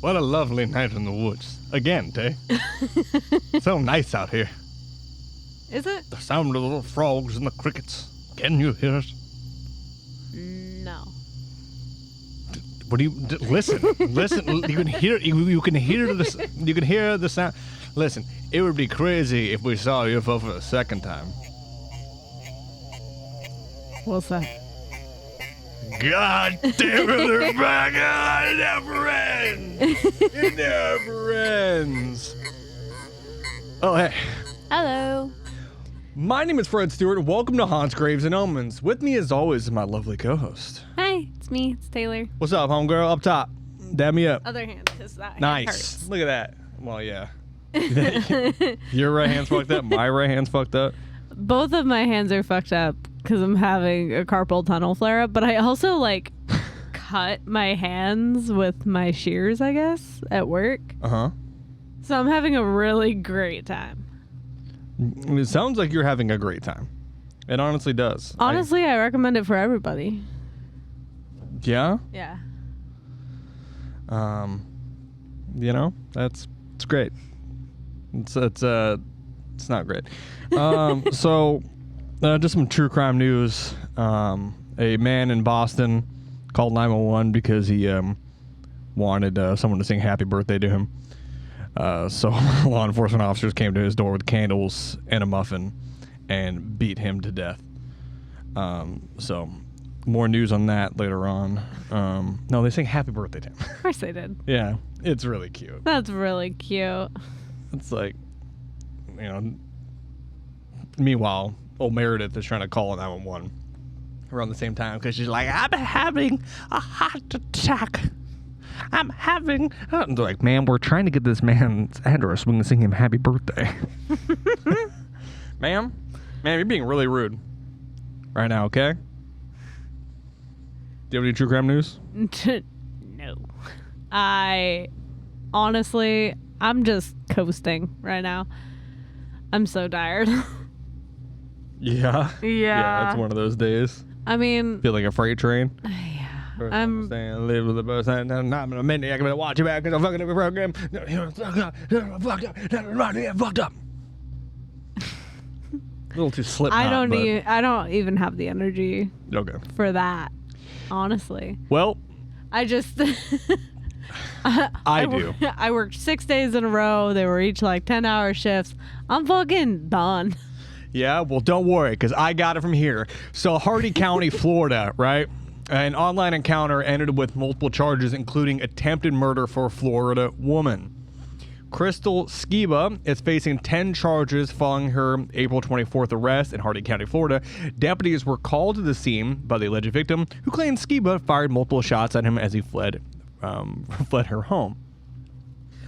What a lovely night in the woods. Again, Tay. So nice out here. Is it? The sound of the little frogs and the crickets. Can you hear it? No. What do you listen? Listen. You can hear. You can hear the. You can hear the sound. Listen. It would be crazy if we saw a UFO for the second time. What's that? God damn it! They're back. It never ends. It never ends. Oh hey. Hello. My name is Fred Stewart, and welcome to Haunts, Graves, and Omens. With me, as always, is my lovely co-host. Hi, it's me. It's Taylor. What's up, homegirl? Up top. Dab me up. Other hand, because that Nice. hand hurts. Look at that. Well, yeah. Your right hand's fucked up. My right hand's fucked up. Both of my hands are fucked up because I'm having a carpal tunnel flare-up, but I also, cut my hands with my shears, I guess, at work. Uh-huh. So I'm having a really great time. It sounds like you're having a great time. It honestly does. Honestly, I recommend it for everybody. Yeah? Yeah. It's great. It's not great. So just some true crime news. A man in Boston called 911 because he wanted someone to sing happy birthday to him. So law enforcement officers came to his door with candles and a muffin and beat him to death. So more news on that later on. No, they sang happy birthday to him. Of course they did. Yeah, it's really cute. That's really cute. It's like, meanwhile, old Meredith is trying to call 911 around the same time because she's like, I'm having a heart attack. I'm having... And they're like, man, we're trying to get this man's address. We can sing him happy birthday. Ma'am, you're being really rude right now, okay? Do you have any true crime news? No. Honestly, I'm just coasting right now. I'm so tired. Yeah? Yeah, it's one of those days. I mean... Feel like a freight train? Yeah. I'm saying, live with the bus, and I'm not in a minute. I'm gonna watch you back because I'm fucking every program. Fucked up. A little too Slipknot. I don't even have the energy. Okay. For that, honestly. Well, I just. I do. I worked 6 days in a row. They were each 10-hour shifts. I'm fucking done. Yeah. Well, don't worry, because I got it from here. So, Hardee County, Florida, right? An online encounter ended with multiple charges, including attempted murder for a Florida woman. Crystal Skiba is facing 10 charges following her April 24th arrest in Hardee County, Florida. Deputies were called to the scene by the alleged victim, who claimed Skiba fired multiple shots at him as he fled her home.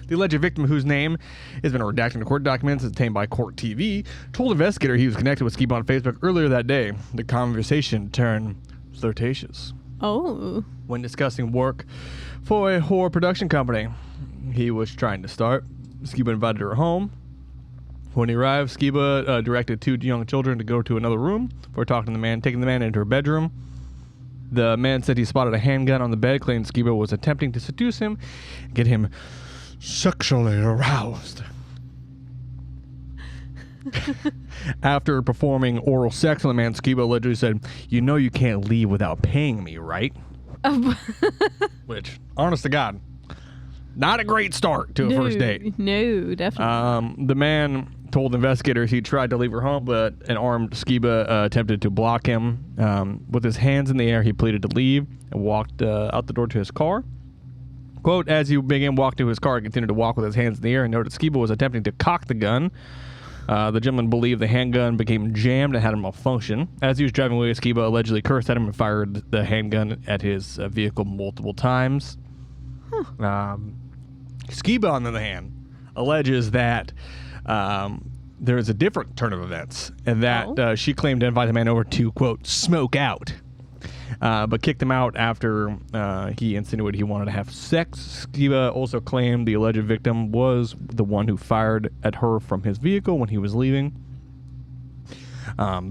The alleged victim, whose name has been redacted in court documents obtained by Court TV, told investigator he was connected with Skiba on Facebook earlier that day. The conversation turned flirtatious. Oh. When discussing work for a horror production company he was trying to start, Skiba invited her home. When he arrived, Skiba directed two young children to go to another room before taking the man into her bedroom. The man said he spotted a handgun on the bed, claimed Skiba was attempting to seduce him, get him sexually aroused. After performing oral sex on the man, Skiba allegedly said, "You know you can't leave without paying me, right?" Which, honest to God, not a great start to a first date. No, definitely. The man told investigators he tried to leave her home, but an armed Skiba attempted to block him. With his hands in the air, he pleaded to leave and walked out the door to his car. Quote, as he began walking to his car, he continued to walk with his hands in the air and noted Skiba was attempting to cock the gun. The gentleman believed the handgun became jammed and had a malfunction. As he was driving away, Skiba allegedly cursed at him and fired the handgun at his vehicle multiple times. Skiba, on the other hand, alleges that there is a different turn of events, and that she claimed to invite the man over to, quote, smoke out, but kicked him out after he insinuated he wanted to have sex. Skiba also claimed the alleged victim was the one who fired at her from his vehicle when he was leaving.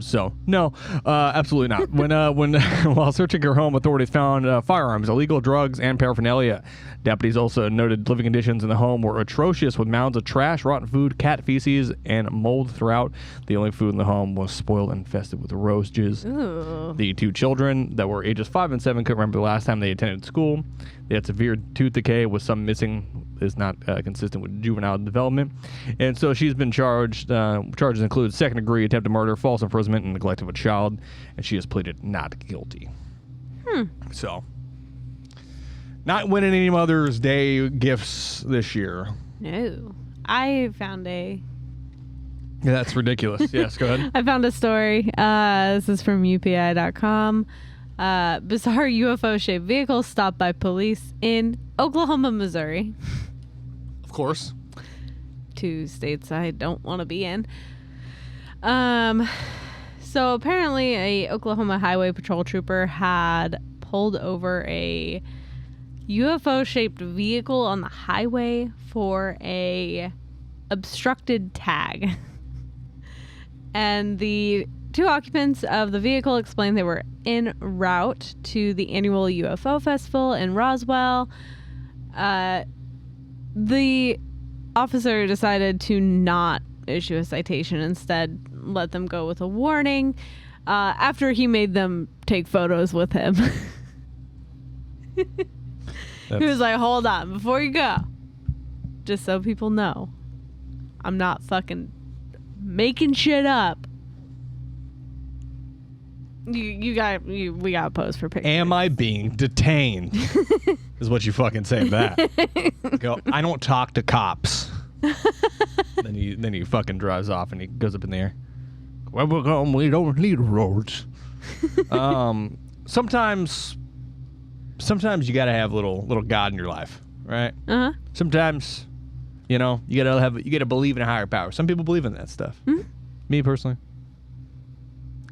So no, absolutely not. When while searching her home, authorities found firearms, illegal drugs, and paraphernalia. Deputies also noted living conditions in the home were atrocious, with mounds of trash, rotten food, cat feces, and mold throughout. The only food in the home was spoiled and infested with roaches. Ooh. The 2 children that were ages 5 and 7 couldn't remember the last time they attended school. They had severe tooth decay with some missing, is not consistent with juvenile development. And so she's been charged. Charges include second-degree attempted murder, false imprisonment, and neglect of a child. And she has pleaded not guilty. So, not winning any Mother's Day gifts this year. No. I found Yeah, that's ridiculous. Yes, go ahead. I found a story. This is from UPI.com. Bizarre UFO-shaped vehicle stopped by police in Oklahoma, Missouri. Of course. 2 states I don't want to be in. So apparently a Oklahoma Highway Patrol trooper had pulled over a UFO-shaped vehicle on the highway for a obstructed tag. And the 2 occupants of the vehicle explained they were en route to the annual UFO festival in Roswell. The officer decided to not issue a citation, instead let them go with a warning after he made them take photos with him. He was like, hold on, before you go, just so people know, I'm not fucking making shit up. We got to pose for pictures. Am I being detained? Is what you fucking say to that. Go, I don't talk to cops. then he fucking drives off and he goes up in the air. Well, we don't need roads. Sometimes you gotta have little God in your life, right? Uh-huh. Sometimes, you gotta believe in a higher power. Some people believe in that stuff. Mm-hmm. Me personally,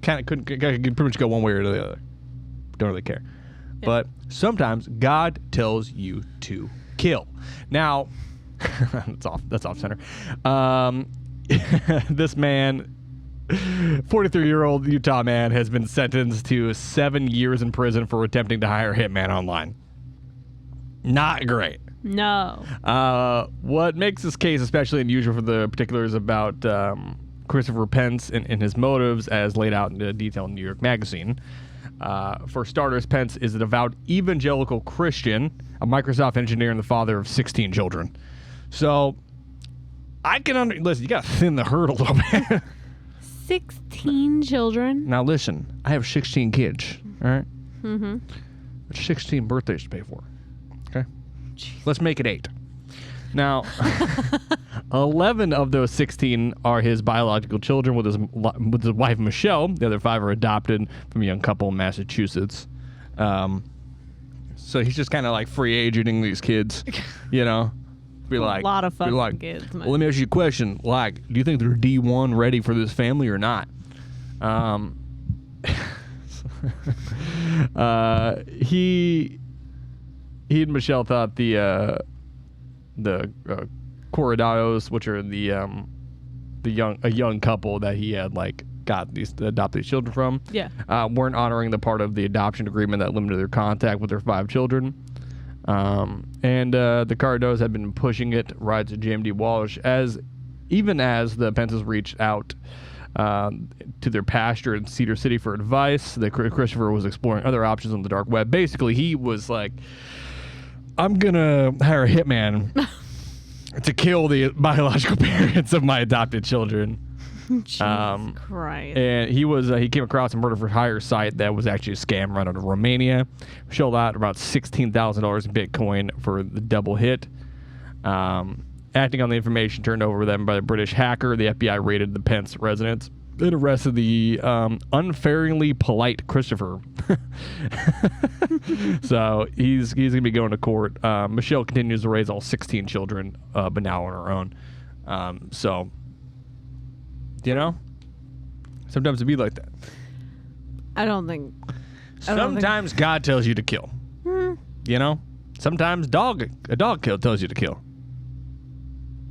could pretty much go one way or the other. Don't really care. Yeah. But sometimes God tells you to kill. Now, that's off center. This man, 43-year-old Utah man, has been sentenced to 7 years in prison for attempting to hire a hitman online. Not great. No. What makes this case especially unusual for the particulars about Christopher Pence and his motives, as laid out in detail in New York Magazine. For starters, Pence is a devout evangelical Christian, a Microsoft engineer, and the father of 16 children. So, I can listen, you gotta thin the herd a little bit. 16 children? Now listen, I have 16 kids, all right? Mm-hmm. 16 birthdays to pay for, okay? Jeez. Let's make it 8. Now, 11 of those 16 are his biological children with his wife, Michelle. The other 5 are adopted from a young couple in Massachusetts. So he's just kind of like free agenting these kids, you know? Be like, a lot of fucking kids. Well, let me ask you a question. Like, do you think they're D1 ready for this family or not? He and Michelle thought the Corridados, which are a young couple that he had got these adopted children from, weren't honoring the part of the adoption agreement that limited their contact with their 5 children. And the Corridados had been pushing it, writes JMD Walsh, even as the Pences reached out to their pastor in Cedar City for advice. Christopher was exploring other options on the dark web. Basically, he was like, I'm gonna hire a hitman to kill the biological parents of my adopted children. Jesus Christ. And he came across a murder for hire site that was actually a scam run out of Romania. Shelled out about $16,000 in Bitcoin for the double hit. Acting on the information turned over to them by the British hacker, the FBI raided the Pence residence and arrested the unfairly polite Christopher. So he's going to be going to court. Michelle continues to raise all 16 children, but now on her own. So, sometimes it be like that. Sometimes God tells you to kill. Sometimes a dog tells you to kill.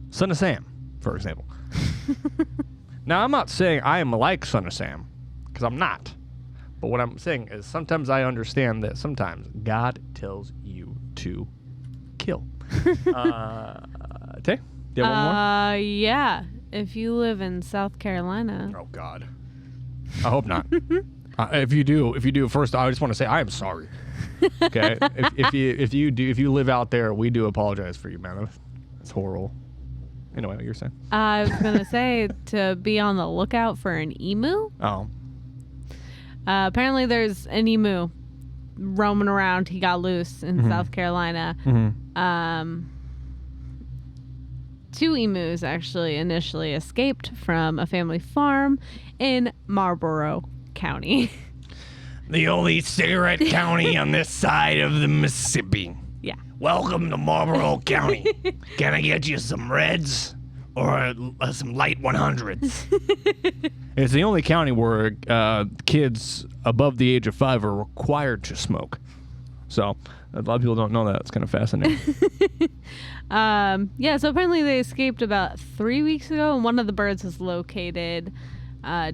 Son of Sam, for example. Now, I'm not saying I am like Son of Sam, because I'm not. But what I'm saying is sometimes I understand that sometimes God tells you to kill. Tay, do you have one more? Yeah. If you live in South Carolina. Oh, God. I hope not. If you do, first, I just want to say I am sorry. Okay? if you live out there, we do apologize for you, man. That's horrible. Anyway, what you're saying? I was going to say to be on the lookout for an emu. Oh. Apparently there's an emu roaming around. He got loose in South Carolina. Mm-hmm. 2 emus actually initially escaped from a family farm in Marlborough County. The only cigarette county on this side of the Mississippi. Yeah. Welcome to Marlborough County. Can I get you some Reds or some light 100s? It's the only county where kids above the age of 5 are required to smoke. So a lot of people don't know that. It's kind of fascinating. Yeah, so apparently they escaped about 3 weeks ago, and one of the birds was located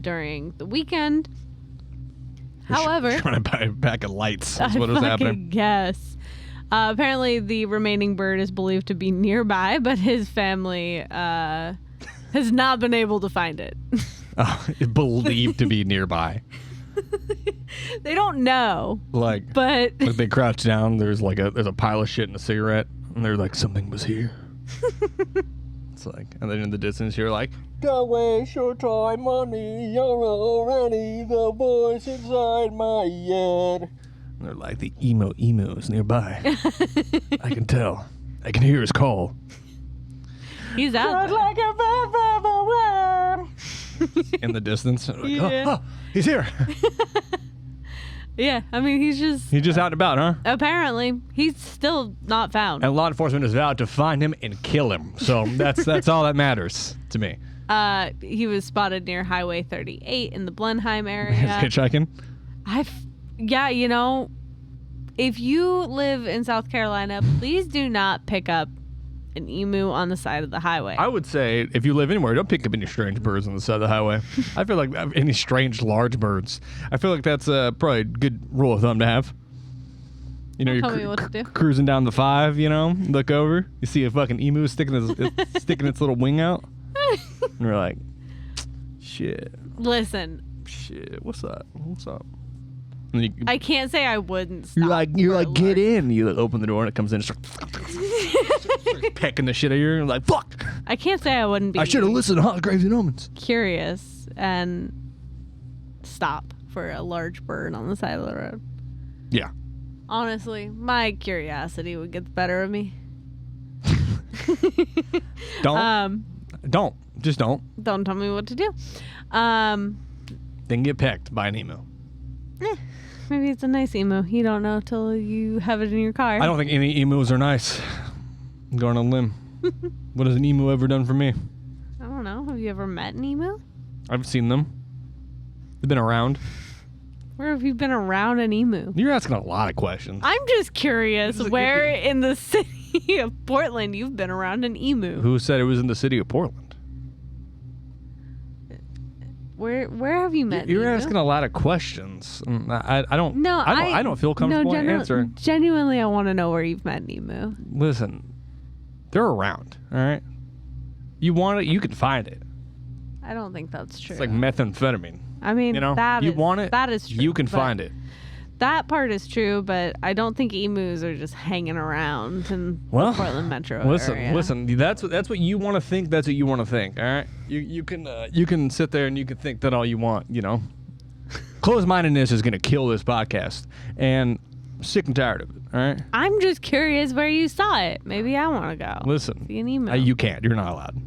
during the weekend. However, trying to buy a pack of lights. That's what was happening. Yes. Apparently, the remaining bird is believed to be nearby, but his family has not been able to find it. Believed to be nearby. They don't know. But they crouch down. There's a pile of shit in a cigarette, and they're like, something was here. It's like, and then in the distance, you're like, don't waste your time, money. You're already the voice inside my head. And they're like, the emo is nearby. I can tell. I can hear his call. He's out there. Like a in the distance. Like, yeah. Oh, he's here. Yeah, I mean, he's just out and about, huh? Apparently, he's still not found. And law enforcement has vowed to find him and kill him. So that's all that matters to me. He was spotted near Highway 38 in the Blenheim area. Hitchhiking? Yeah, if you live in South Carolina, please do not pick up an emu on the side of the highway. I would say if you live anywhere, don't pick up any strange birds on the side of the highway. I feel like any strange large birds. I feel like that's probably a good rule of thumb to have. Tell me what to do. Cruising down the 5, look over, you see a fucking emu sticking its little wing out, and you're like, shit. Listen. Shit, what's up? I can't say I wouldn't stop. You're like, get in. You open the door and it comes in and starts pecking the shit out of you. You're like, fuck. I can't say I wouldn't be. I should have listened to Hot Graves and Omens. Curious and stop for a large bird on the side of the road. Yeah. Honestly, my curiosity would get the better of me. Just don't. Don't tell me what to do. Then get pecked by an emu. Maybe it's a nice emu. You don't know till you have it in your car. I don't think any emus are nice. I'm going on a limb. What has an emu ever done for me? I don't know. Have you ever met an emu? I've seen them. They've been around. Where have you been around an emu? You're asking a lot of questions. I'm just curious where in the city of Portland you've been around an emu. Who said it was in the city of Portland? Where have you met? You're asking a lot of questions. I don't. No, I don't feel comfortable answering. Genuinely, I want to know where you've met an emu. Listen, they're around. All right. You want it, you can find it. I don't think that's true. It's like methamphetamine. I mean, want it. That is true. You can find it. That part is true, but I don't think emus are just hanging around in the Portland metro area. Listen. That's what you want to think. That's what you want to think. All right. You can sit there and you can think that all you want. Closed-mindedness is going to kill this podcast, and I'm sick and tired of it. All right. I'm just curious where you saw it. Maybe I want to go. Listen. See an emu. You can't. You're not allowed.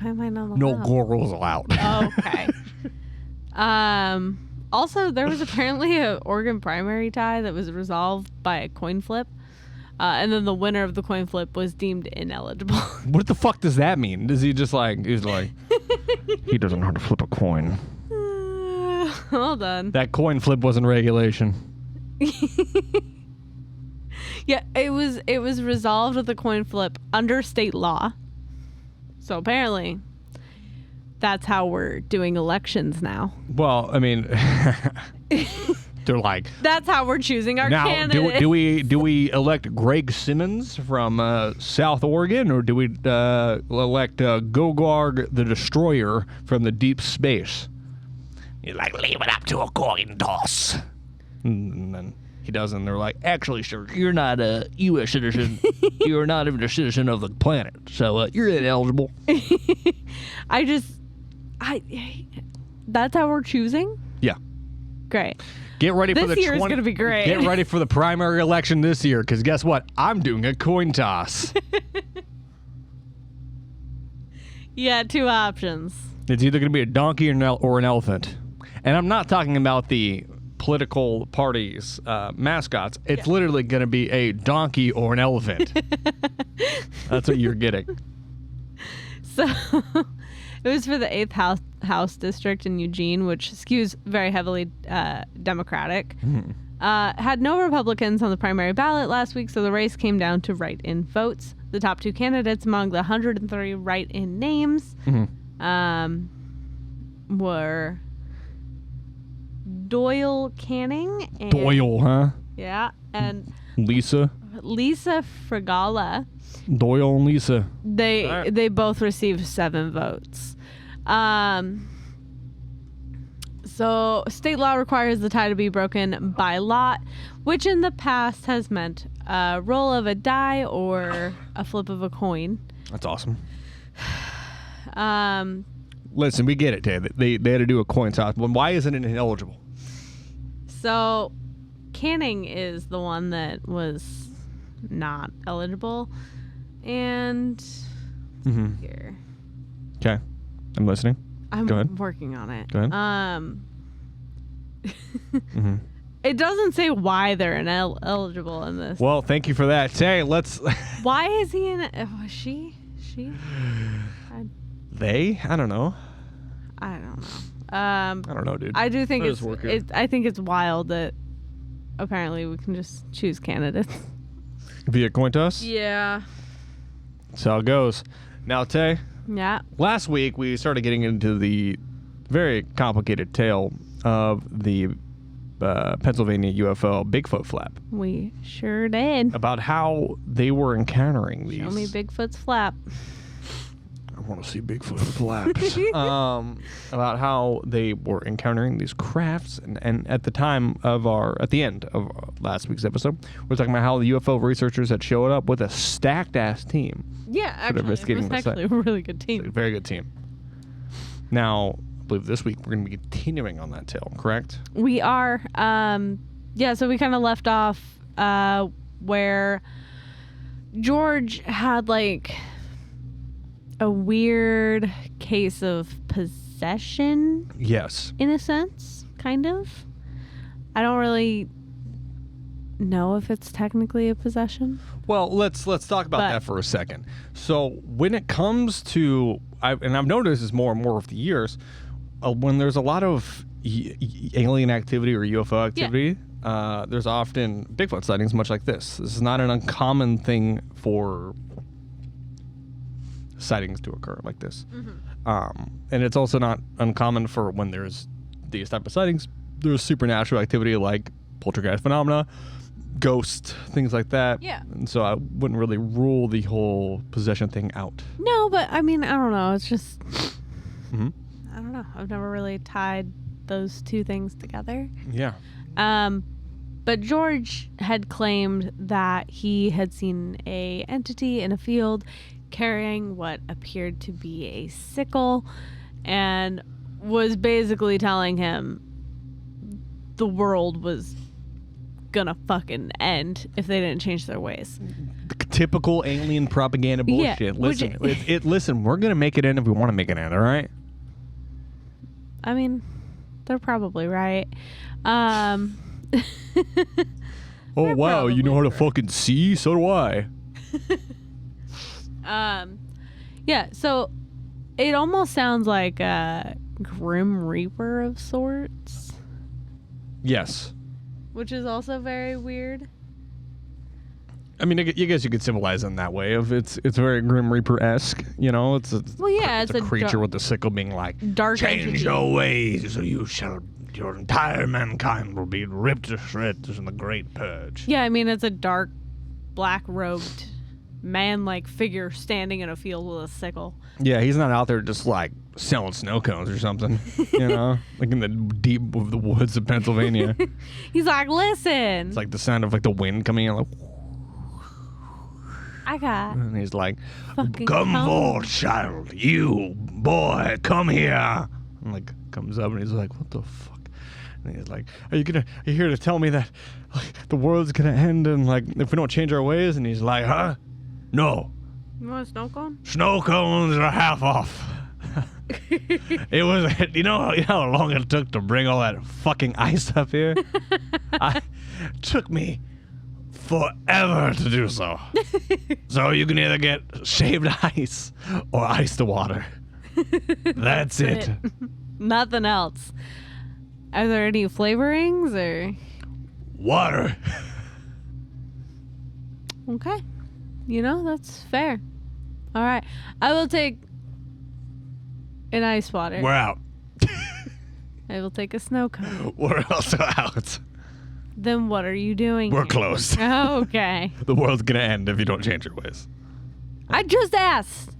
Why am I not allowed? No girls allowed. Okay. Also, there was apparently an Oregon primary tie that was resolved by a coin flip, and then the winner of the coin flip was deemed ineligible. What the fuck does that mean? Does he just he's like, he doesn't know how to flip a coin. Hold on. That coin flip wasn't regulation. Yeah, it was resolved with a coin flip under state law. So apparently, that's how we're doing elections now. Well, I mean, they're like, That's how we're choosing our now, candidate. do we elect Greg Simmons from South Oregon, or do we elect Gogorg the Destroyer from the deep space? He's like, leave it up to a coin toss. And then he does, and they're like, actually, sir, you're not a U.S. citizen. You're not even a citizen of the planet, so you're ineligible. That's how we're choosing? Yeah. Great. Get ready for This the year is gonna be great. Get ready for the primary election this year, because guess what? I'm doing a coin toss. Yeah, 2 options. It's either going to be a donkey or an elephant. And I'm not talking about the political parties' mascots. It's literally going to be a donkey or an elephant. That's what you're getting. So it was for the 8th House district in Eugene, which skews very heavily Democratic. Had no Republicans on the primary ballot last week, so the race came down to write-in votes. The top 2 candidates among the 103 write-in names were Doyle Canning. And, Doyle, huh? Yeah, and Lisa. Fragala. Doyle and Lisa. They both received 7 votes. So state law requires the tie to be broken by lot, which in the past has meant a roll of a die or a flip of a coin. That's awesome. Listen, we get it, Ted. They had to do a coin toss. Well, why isn't it ineligible? So Canning is the one that was not eligible. And here. Okay. I'm listening. I'm Go ahead. working on it. Go ahead. It doesn't say why they're ineligible in this. Well, thank you for that. Hey, let's... Why is he in... she? They? I don't know. I don't know. I don't know, dude. I do think Those work here. I think it's wild that apparently we can just choose candidates. Via coin toss? Yeah. That's how it goes. Now, Tay, Yeah. last week we started getting into the very complicated tale of the Pennsylvania UFO-Bigfoot Flap. We sure did. About how they were encountering these. Show me Bigfoot's flap. I want to see Bigfoot flaps. About how they were encountering these crafts, and at the end of last week's episode, we're talking about how the UFO researchers had showed up with a stacked ass team. Yeah, actually, it was investigating the actually a really good team. A very good team. Now, I believe this week we're going to be continuing on that tale, correct? We are. So we kind of left off where George had like a weird case of possession. Yes. In a sense, kind of. I don't really know if it's technically a possession. Well, let's talk about that for a second. So when it comes to, and I've noticed this more and more over the years, when there's a lot of alien activity or UFO activity, there's often Bigfoot sightings, much like this. This is not an uncommon thing for sightings to occur like this. And it's also not uncommon for when there's these type of sightings, there's supernatural activity like poltergeist phenomena, ghosts, things like that. Yeah. And so I wouldn't really rule the whole possession thing out. No, but I mean, I don't know. It's just, Mm-hmm. I don't know. I've never really tied those two things together. Yeah. But George had claimed that he had seen a entity in a field carrying what appeared to be a sickle and was basically telling him the world was gonna fucking end if they didn't change their ways. Typical alien propaganda bullshit. Yeah, Listen, listen, we're gonna make it end if we want to make it end, all right? I mean, they're probably right. Oh wow, you know how to fucking see? So do I. Yeah, so it almost sounds like a Grim Reaper of sorts. Yes. Which is also very weird. I mean, I guess you could civilize in that way. Of it's very Grim Reaper-esque, you know. It's a it's a a creature with a sickle being like, dark change entity. your ways, or your entire mankind will be ripped to shreds in the Great Purge. Yeah, I mean, it's a dark, black-robed man-like figure standing in a field with a sickle. Yeah, he's not out there just like selling snow cones or something, you know, like in the deep of the woods of Pennsylvania. He's like, listen. It's like the sound of like the wind coming in, like. I got. And he's like, fucking come cones. forth, child. You, boy, come here. And like comes up and he's like, what the fuck? And he's like, are you here to tell me that like the world's gonna end and like if we don't change our ways? And he's like, huh? No. You want a snow cone? Snow cones are half off. It was, you know how long it took to bring all that fucking ice up here? It took me forever to do so. So you can either get shaved ice or ice to water. That's it. Nothing else. Are there any flavorings or? Water. Okay. You know, that's fair. All right. I will take an ice water. We're out. I will take a snow cone. We're also out. Then what are you doing? We're here? closed. Okay. The world's gonna end if you don't change your ways. I just asked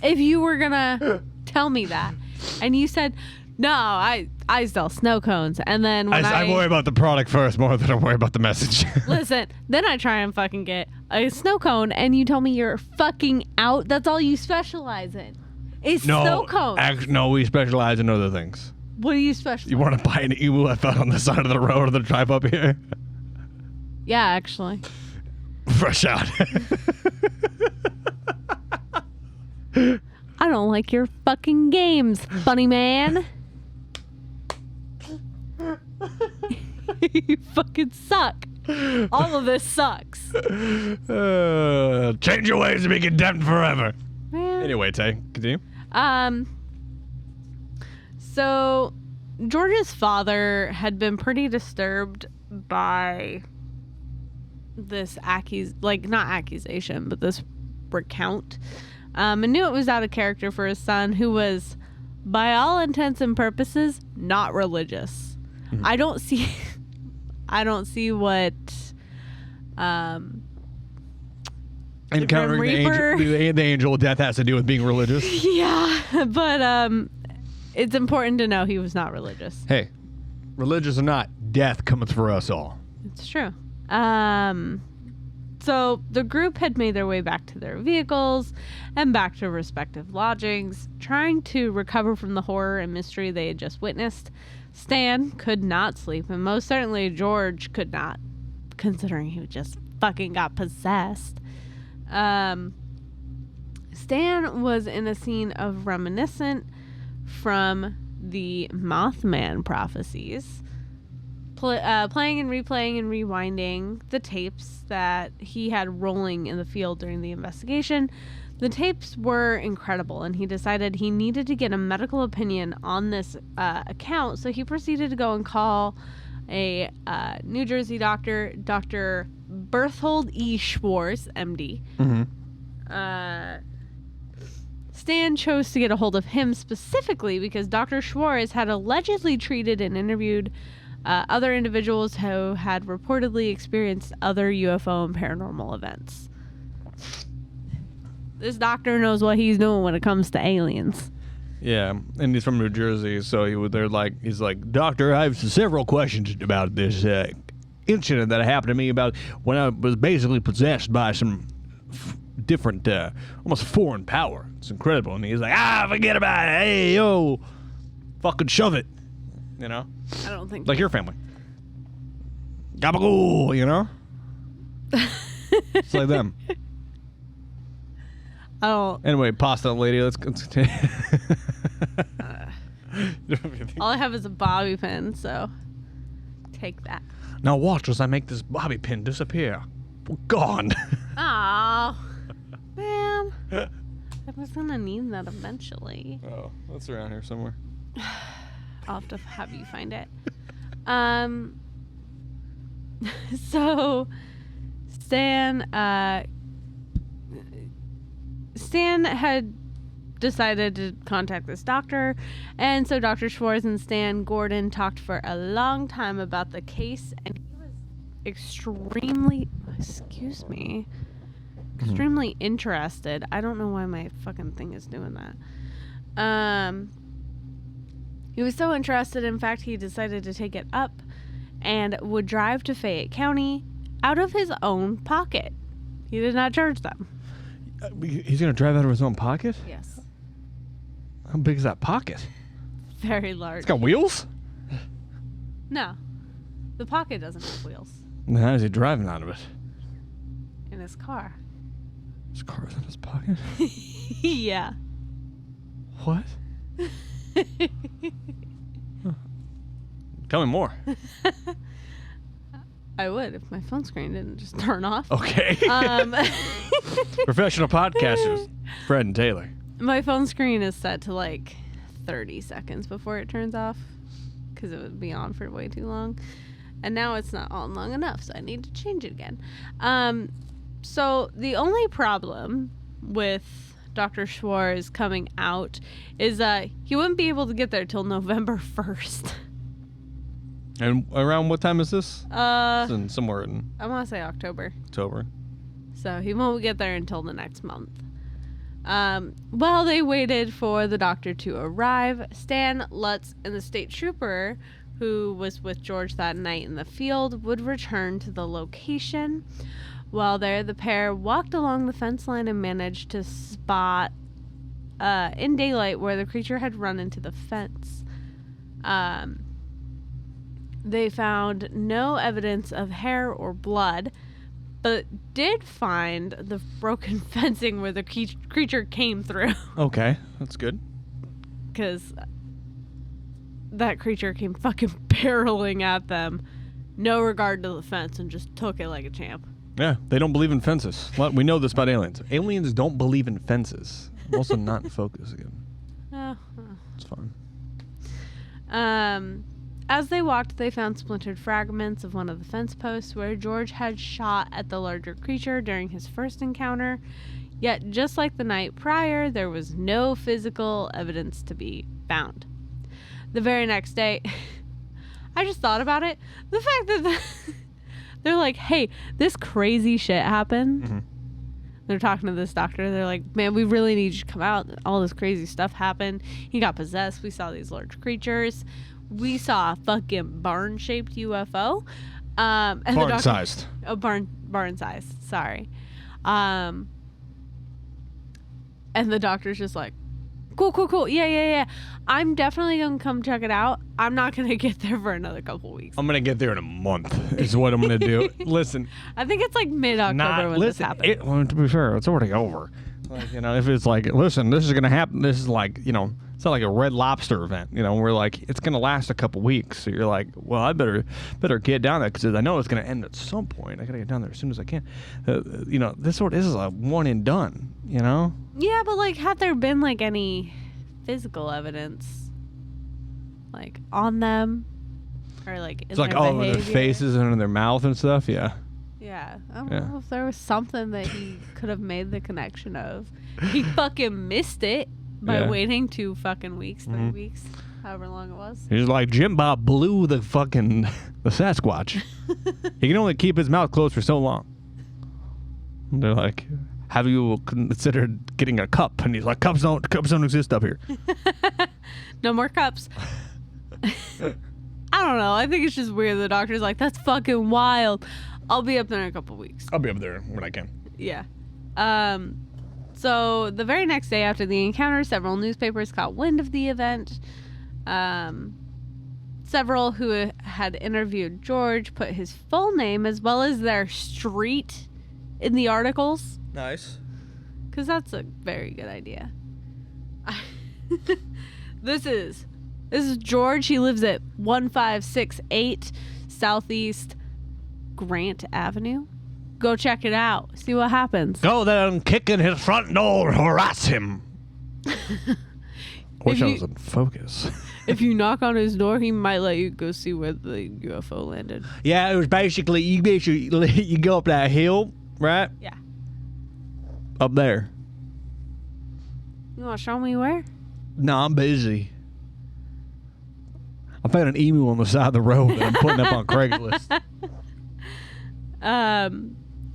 if you were gonna tell me that, and you said, "No, I sell snow cones." And then when I worry about the product first more than I worry about the message. listen, then I try and fucking get a snow cone, and you tell me you're fucking out. That's all you specialize in. Is snow cones. No, we specialize in other things. What do you specialize? You want to buy an emu I found on the side of the road or the drive up here? Yeah, actually. Fresh out. I don't like your fucking games, funny man. You fucking suck. All of this sucks. Change your ways to be condemned forever. Man. Anyway, Tay, continue. So George's father had been pretty disturbed by this not accusation, but this recount, and knew it was out of character for his son, who was, by all intents and purposes, not religious. Mm-hmm. I don't see what encountering the angel of death has to do with being religious. Yeah, but it's important to know he was not religious. Hey, religious or not, death cometh for us all. It's true. So the group had made their way back to their vehicles and back to respective lodgings, trying to recover from the horror and mystery they had just witnessed. Stan could not sleep, and most certainly George could not, considering he just fucking got possessed. Stan was in a scene of reminiscent from the Mothman prophecies, playing and replaying and rewinding the tapes that he had rolling in the field during the investigation. The tapes were incredible, and he decided he needed to get a medical opinion on this account, so he proceeded to go and call a New Jersey doctor, Dr. Berthold E. Schwartz, MD. Mm-hmm. Stan chose to get a hold of him specifically because Dr. Schwartz had allegedly treated and interviewed other individuals who had reportedly experienced other UFO and paranormal events. This doctor knows what he's doing when it comes to aliens. Yeah, and he's from New Jersey, so he's like, Doctor, I have several questions about this incident that happened to me about when I was basically possessed by some different, almost foreign power. It's incredible. And he's like, forget about it. Hey, yo, fucking shove it. You know? I don't think like your family. Gabagool, you know? It's like them. I don't. Anyway, pasta lady, let's continue. All I have is a bobby pin, so take that. Now watch as I make this bobby pin disappear. We're gone. Aw, man. I was gonna need that eventually. Oh, that's around here somewhere. I'll have to have you find it. So Stan had decided to contact this doctor, and so Dr. Schwartz and Stan Gordon talked for a long time about the case, and he was extremely interested. I don't know why my fucking thing is doing that. He was so interested, in fact, he decided to take it up and would drive to Fayette County out of his own pocket. He did not charge them. He's going to drive out of his own pocket? Yes. How big is that pocket? Very large. It's got wheels? No. The pocket doesn't have wheels. And how is he driving out of it? In his car. His car's in his pocket? Yeah. What? Tell me more. I would if my phone screen didn't just turn off. Okay. Professional podcasters, Fred and Taylor. My phone screen is set to like 30 seconds before it turns off because it would be on for way too long. And now it's not on long enough, so I need to change it again. So the only problem with Dr. Schwartz coming out is he wouldn't be able to get there till November 1st. And around what time is this? It's in somewhere in I want to say October. October. So he won't get there until the next month. While they waited for the doctor to arrive, Stan, Lutz, and the state trooper, who was with George that night in the field, would return to the location. While there, the pair walked along the fence line and managed to spot in daylight where the creature had run into the fence. They found no evidence of hair or blood, but did find the broken fencing where the creature came through. Okay, that's good. Because that creature came fucking barreling at them, no regard to the fence, and just took it like a champ. Yeah, they don't believe in fences. Well, we know this about aliens. Aliens don't believe in fences. I'm also not in focus again. It's fine. As they walked, they found splintered fragments of one of the fence posts where George had shot at the larger creature during his first encounter. Yet, just like the night prior, there was no physical evidence to be found. The very next day, I just thought about it. The fact that they're like, hey, this crazy shit happened. Mm-hmm. They're talking to this doctor. They're like, man, we really need you to come out. All this crazy stuff happened. He got possessed. We saw these large creatures. We saw a fucking barn-shaped UFO. Barn-sized. Oh, barn-sized. Sorry. And the doctor's just like, cool. Yeah. I'm definitely going to come check it out. I'm not going to get there for another couple weeks. I'm going to get there in a month is what I'm going to do. Listen. I think it's like mid-October when this happened. Well, to be fair, it's already over. Like, if it's like, listen, this is going to happen. This is like, it's not like a Red Lobster event, where like it's going to last a couple weeks. So you're like, well, I better get down there because I know it's going to end at some point. I got to get down there as soon as I can. This is a one and done, Yeah, but like, had there been like any physical evidence, like on them, or like in it's like their all over their behavior? Faces and in their mouth and stuff? Yeah. Yeah, I don't know if there was something that he could have made the connection of. He fucking missed it by waiting 2 fucking weeks, 3 weeks, however long it was. He's like, Jim Bob blew the Sasquatch. He can only keep his mouth closed for so long. And they're like, have you considered getting a cup? And he's like, cups don't exist up here. No more cups. I don't know. I think it's just weird. The doctor's like, that's fucking wild. I'll be up there in a couple weeks. I'll be up there when I can. Yeah. So the very next day after the encounter, several newspapers caught wind of the event. Several who had interviewed George put his full name as well as their street in the articles. Nice. Because that's a very good idea. This is George. He lives at 1568 Southeast Grant Avenue. Go check it out. See what happens. Go there and kick in his front door, harass him. wish I was in focus. If you knock on his door, he might let you go see where the UFO landed. Yeah, it was basically you go up that hill, right? Yeah. Up there. You want to show me where? No, I'm busy. I found an emu on the side of the road that I'm putting up on Craigslist.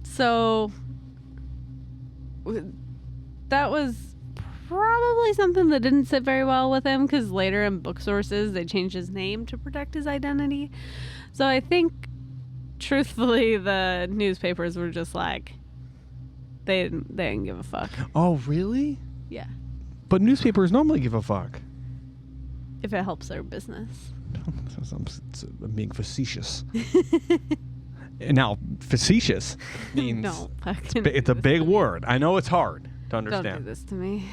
So that was probably something that didn't sit very well with him, because later in book sources they changed his name to protect his identity. So I think, truthfully, the newspapers were just like, they didn't give a fuck. Oh, really? Yeah. But newspapers normally give a fuck. If it helps their business. I'm being facetious. Now, facetious means No, fucking it's a big word. I know it's hard to understand. Don't do this to me.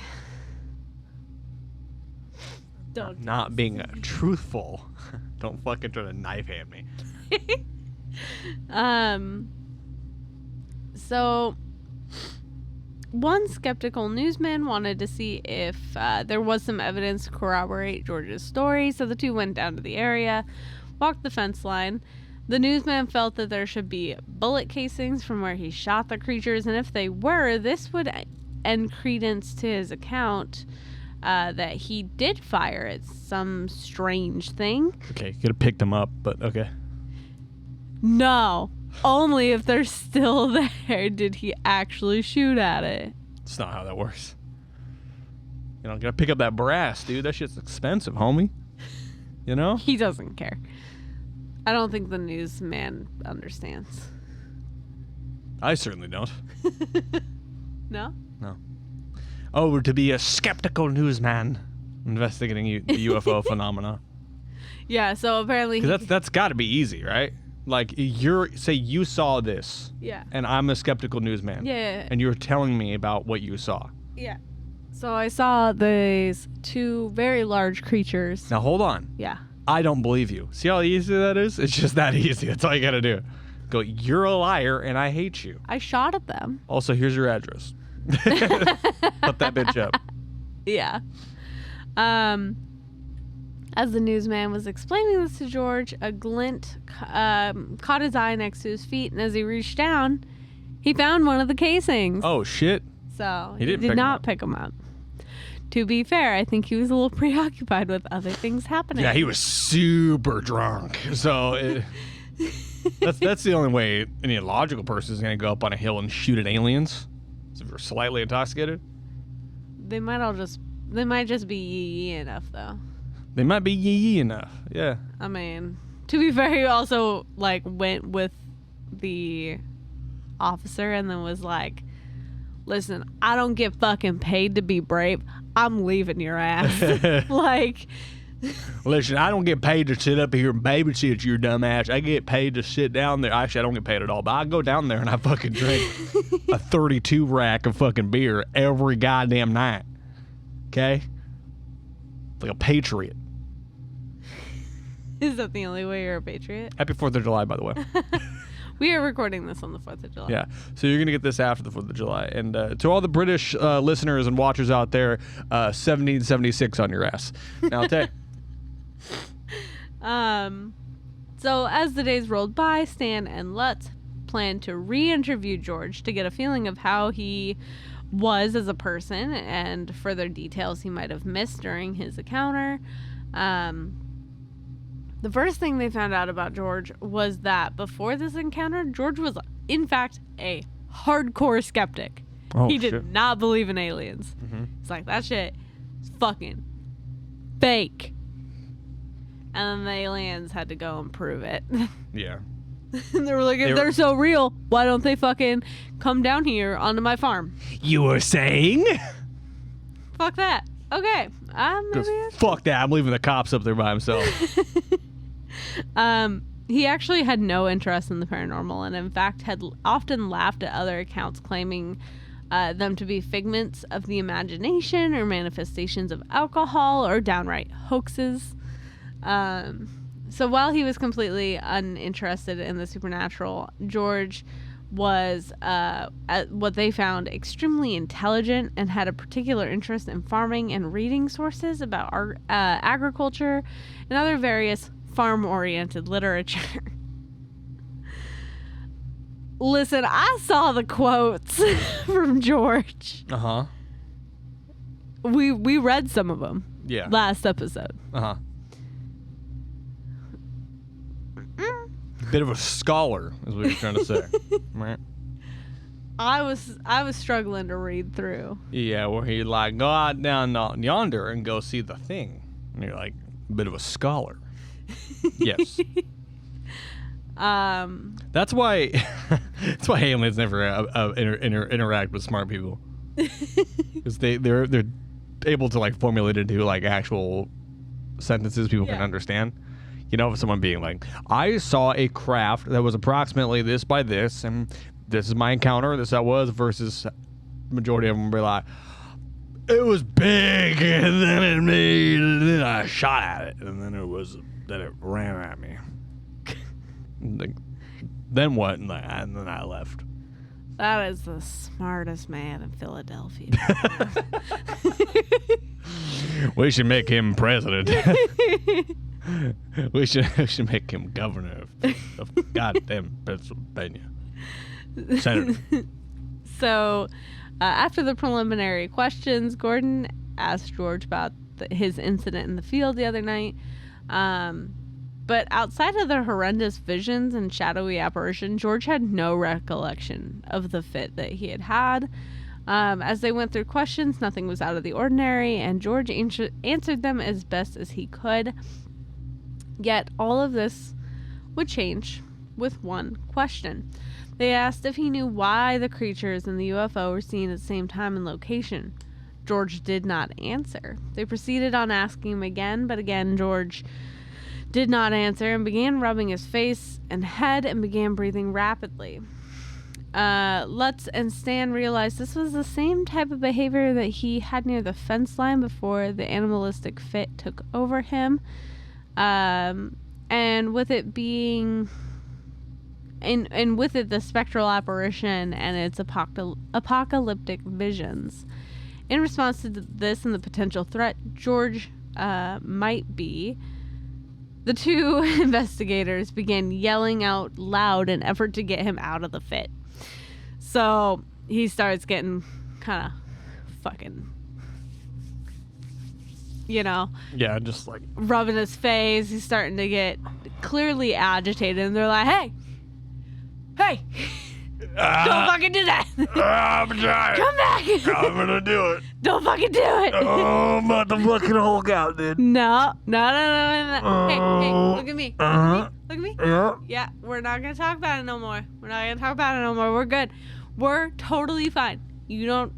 Don't. Not being truthful. Don't fucking try to knife hand me. So one skeptical newsman wanted to see if there was some evidence to corroborate George's story, so the two went down to the area, walked the fence line. The newsman felt that there should be bullet casings from where he shot the creatures, and if they were, this would end credence to his account that he did fire at some strange thing. Okay, you could have picked them up, but okay. No, only if they're still there did he actually shoot at it. That's not how that works. You know, gotta pick up that brass, dude. That shit's expensive, homie. You know? He doesn't care. I don't think the newsman understands. I certainly don't. No? No. Oh, to be a skeptical newsman investigating the UFO phenomena. Yeah, so apparently Because that's got to be easy, right? Like, say you saw this. Yeah. And I'm a skeptical newsman. Yeah. And you're telling me about what you saw. Yeah. So I saw these two very large creatures. Now, hold on. Yeah. I don't believe you. See how easy that is? It's just that easy. That's all you got to do. Go, you're a liar and I hate you. I shot at them. Also, here's your address. Put that bitch up. Yeah. As the newsman was explaining this to George, a glint caught his eye next to his feet, and as he reached down, he found one of the casings. Oh, shit. So He didn't did pick 'em not up. pick him up. To be fair, I think he was a little preoccupied with other things happening. Yeah, he was super drunk. So that's the only way any logical person is going to go up on a hill and shoot at aliens. So if you're slightly intoxicated. They might just be yee enough, though. They might be yee enough. Yeah. I mean, to be fair, he also went with the officer and then was like, "Listen, I don't get fucking paid to be brave. I'm leaving your ass." Listen, I don't get paid to sit up here and babysit your dumb ass. I get paid to sit down there. Actually, I don't get paid at all, but I go down there and I fucking drink a 32 rack of fucking beer every goddamn night. Okay? Like a patriot. Is that the only way you're a patriot? Happy 4th of July, by the way. We are recording this on the 4th of July. Yeah. So you're going to get this after the 4th of July. And to all the British listeners and watchers out there, 1776 on your ass. Now, I'll tell you. So as the days rolled by, Stan and Lutz planned to re-interview George to get a feeling of how he was as a person and further details he might have missed during his encounter. The first thing they found out about George was that before this encounter, George was, in fact, a hardcore skeptic. Oh, He did shit. not believe in aliens. Mm-hmm. It's like, that shit is fucking fake. And then the aliens had to go and prove it. Yeah. And they were like, if they're so real, why don't they fucking come down here onto my farm? You were saying? Fuck that. Okay. Maybe. Fuck that. I'm leaving the cops up there by himself. He actually had no interest in the paranormal and, in fact, had often laughed at other accounts claiming them to be figments of the imagination or manifestations of alcohol or downright hoaxes. So while he was completely uninterested in the supernatural, George was what they found extremely intelligent and had a particular interest in farming and reading sources about agriculture and other various farm-oriented literature. Listen, I saw the quotes from George. Uh-huh. We read some of them. Yeah. Last episode. Uh-huh. Bit of a scholar, is what you're trying to say. Right? I was struggling to read through. Yeah, where he like, go out down yonder and go see the thing. And you're like, a bit of a scholar. Yes. That's why aliens never interact with smart people. Because they're able to like formulate into like actual sentences people can understand. You know, of someone being like, I saw a craft that was approximately this by this, and this is my encounter, this that was, versus majority of them will be like, it was big, and then it made, and then I shot at it, and then it ran at me. Like, then what? And then I left. That is the smartest man in Philadelphia. We should make him president. We should make him governor of goddamn Pennsylvania. Senator. So, after the preliminary questions, Gordon asked George about his incident in the field the other night. But outside of the horrendous visions and shadowy apparition, George had no recollection of the fit that he had had. As they went through questions, nothing was out of the ordinary, and George answered them as best as he could. Yet all of this would change with one question. They asked if he knew why the creatures in the UFO were seen at the same time and location. George did not answer. They proceeded on asking him again, but again George did not answer and began rubbing his face and head and began breathing rapidly. Lutz and Stan realized this was the same type of behavior that he had near the fence line before the animalistic fit took over him. And with it being, and with it the spectral apparition and its apocalyptic visions. In response to this and the potential threat George might be, the two investigators began yelling out loud in effort to get him out of the fit. So he starts getting kind of fucking, you know. Yeah, just like rubbing his face. He's starting to get clearly agitated. And they're like, hey, don't fucking do that. I'm trying. Come back. I'm gonna do it. Don't fucking do it. Oh, I'm about to fucking Hulk out, dude. No. Hey, look at me. Uh-huh. Look at me. Yeah. Yeah, we're not going to talk about it no more. We're good. We're totally fine. You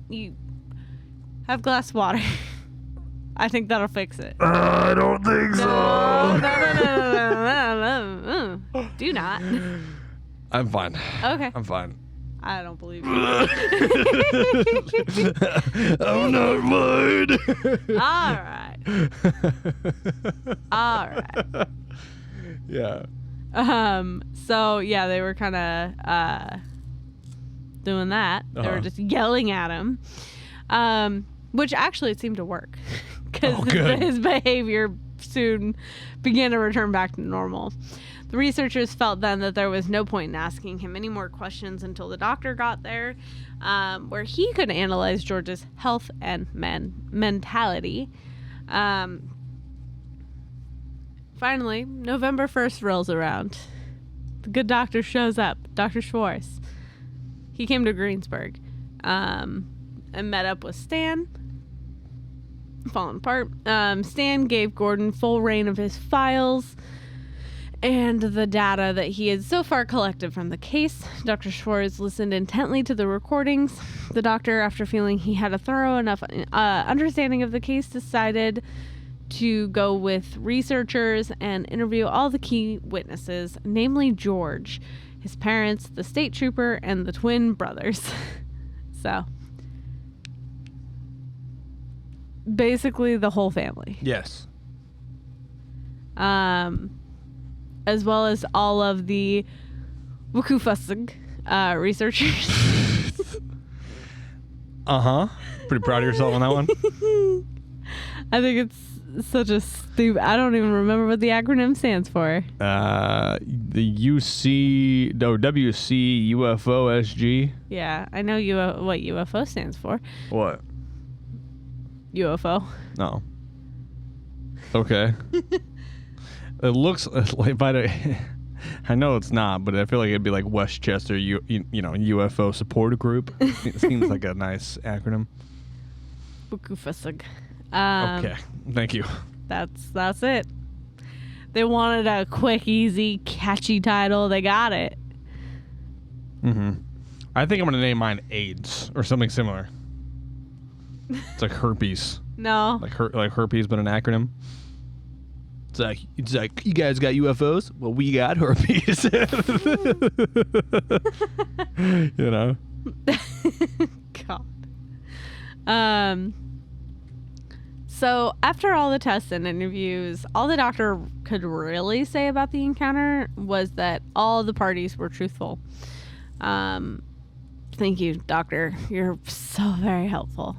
have a glass of water. I think that'll fix it. I don't think so. No. Do not. I'm fine. Okay. I'm fine. I don't believe you. I'm not mine. All right. Yeah. So yeah, they were kind of doing that. They were just yelling at him. Which actually it seemed to work because his behavior soon began to return back to normal. The researchers felt then that there was no point in asking him any more questions until the doctor got there, where he could analyze George's health and mentality. Finally, November 1st rolls around. The good doctor shows up, Dr. Schwartz. He came to Greensburg and met up with Stan. Falling apart. Stan gave Gordon full reign of his files and the data that he had so far collected from the case. Dr. Schwartz listened intently to the recordings. The doctor, after feeling he had a thorough enough understanding of the case, decided to go with researchers and interview all the key witnesses, namely George, his parents, the state trooper, and the twin brothers. So, basically the whole family. Yes. As well as all of the Wakufasig researchers. Pretty proud of yourself on that one. I think it's such a stupid. I don't even remember what the acronym stands for. The WC UFO SG. Yeah, I know what UFO stands for. What? UFO. No. Okay. It looks like I know it's not, but I feel like it'd be like Westchester, UFO support group. It seems like a nice acronym. Bukufasug. Okay, thank you. That's it. They wanted a quick, easy, catchy title. They got it. I think I'm gonna name mine AIDS or something similar. It's like herpes. No. Like herpes, but an acronym. It's like you guys got UFOs. Well, we got herpes. You know. God. So after all the tests and interviews, all the doctor could really say about the encounter was that all the parties were truthful. Thank you, doctor. You're so very helpful.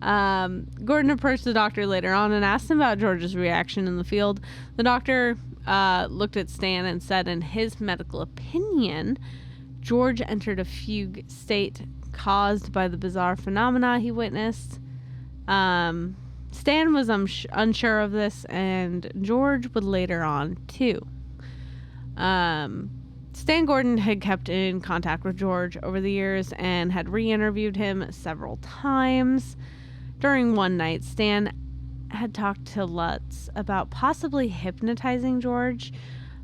Gordon approached the doctor later on and asked him about George's reaction in the field. The doctor looked at Stan and said, in his medical opinion, George entered a fugue state caused by the bizarre phenomena he witnessed. Stan was unsure of this, and George would later on, too. Stan Gordon had kept in contact with George over the years and had re-interviewed him several times. During one night, Stan had talked to Lutz about possibly hypnotizing George.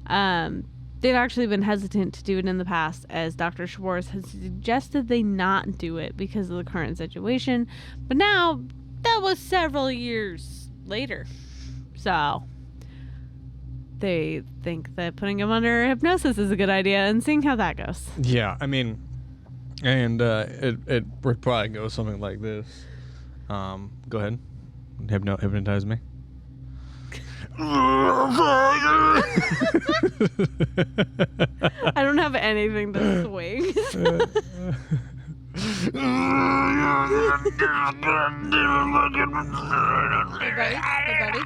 They'd actually been hesitant to do it in the past, as Dr. Schwartz had suggested they not do it because of the current situation. But now, that was several years later. So, they think that putting him under hypnosis is a good idea and seeing how that goes. Yeah, I mean, and it would probably go something like this. Go ahead. Hypnotize me. I don't have anything to swing. Hey, buddy.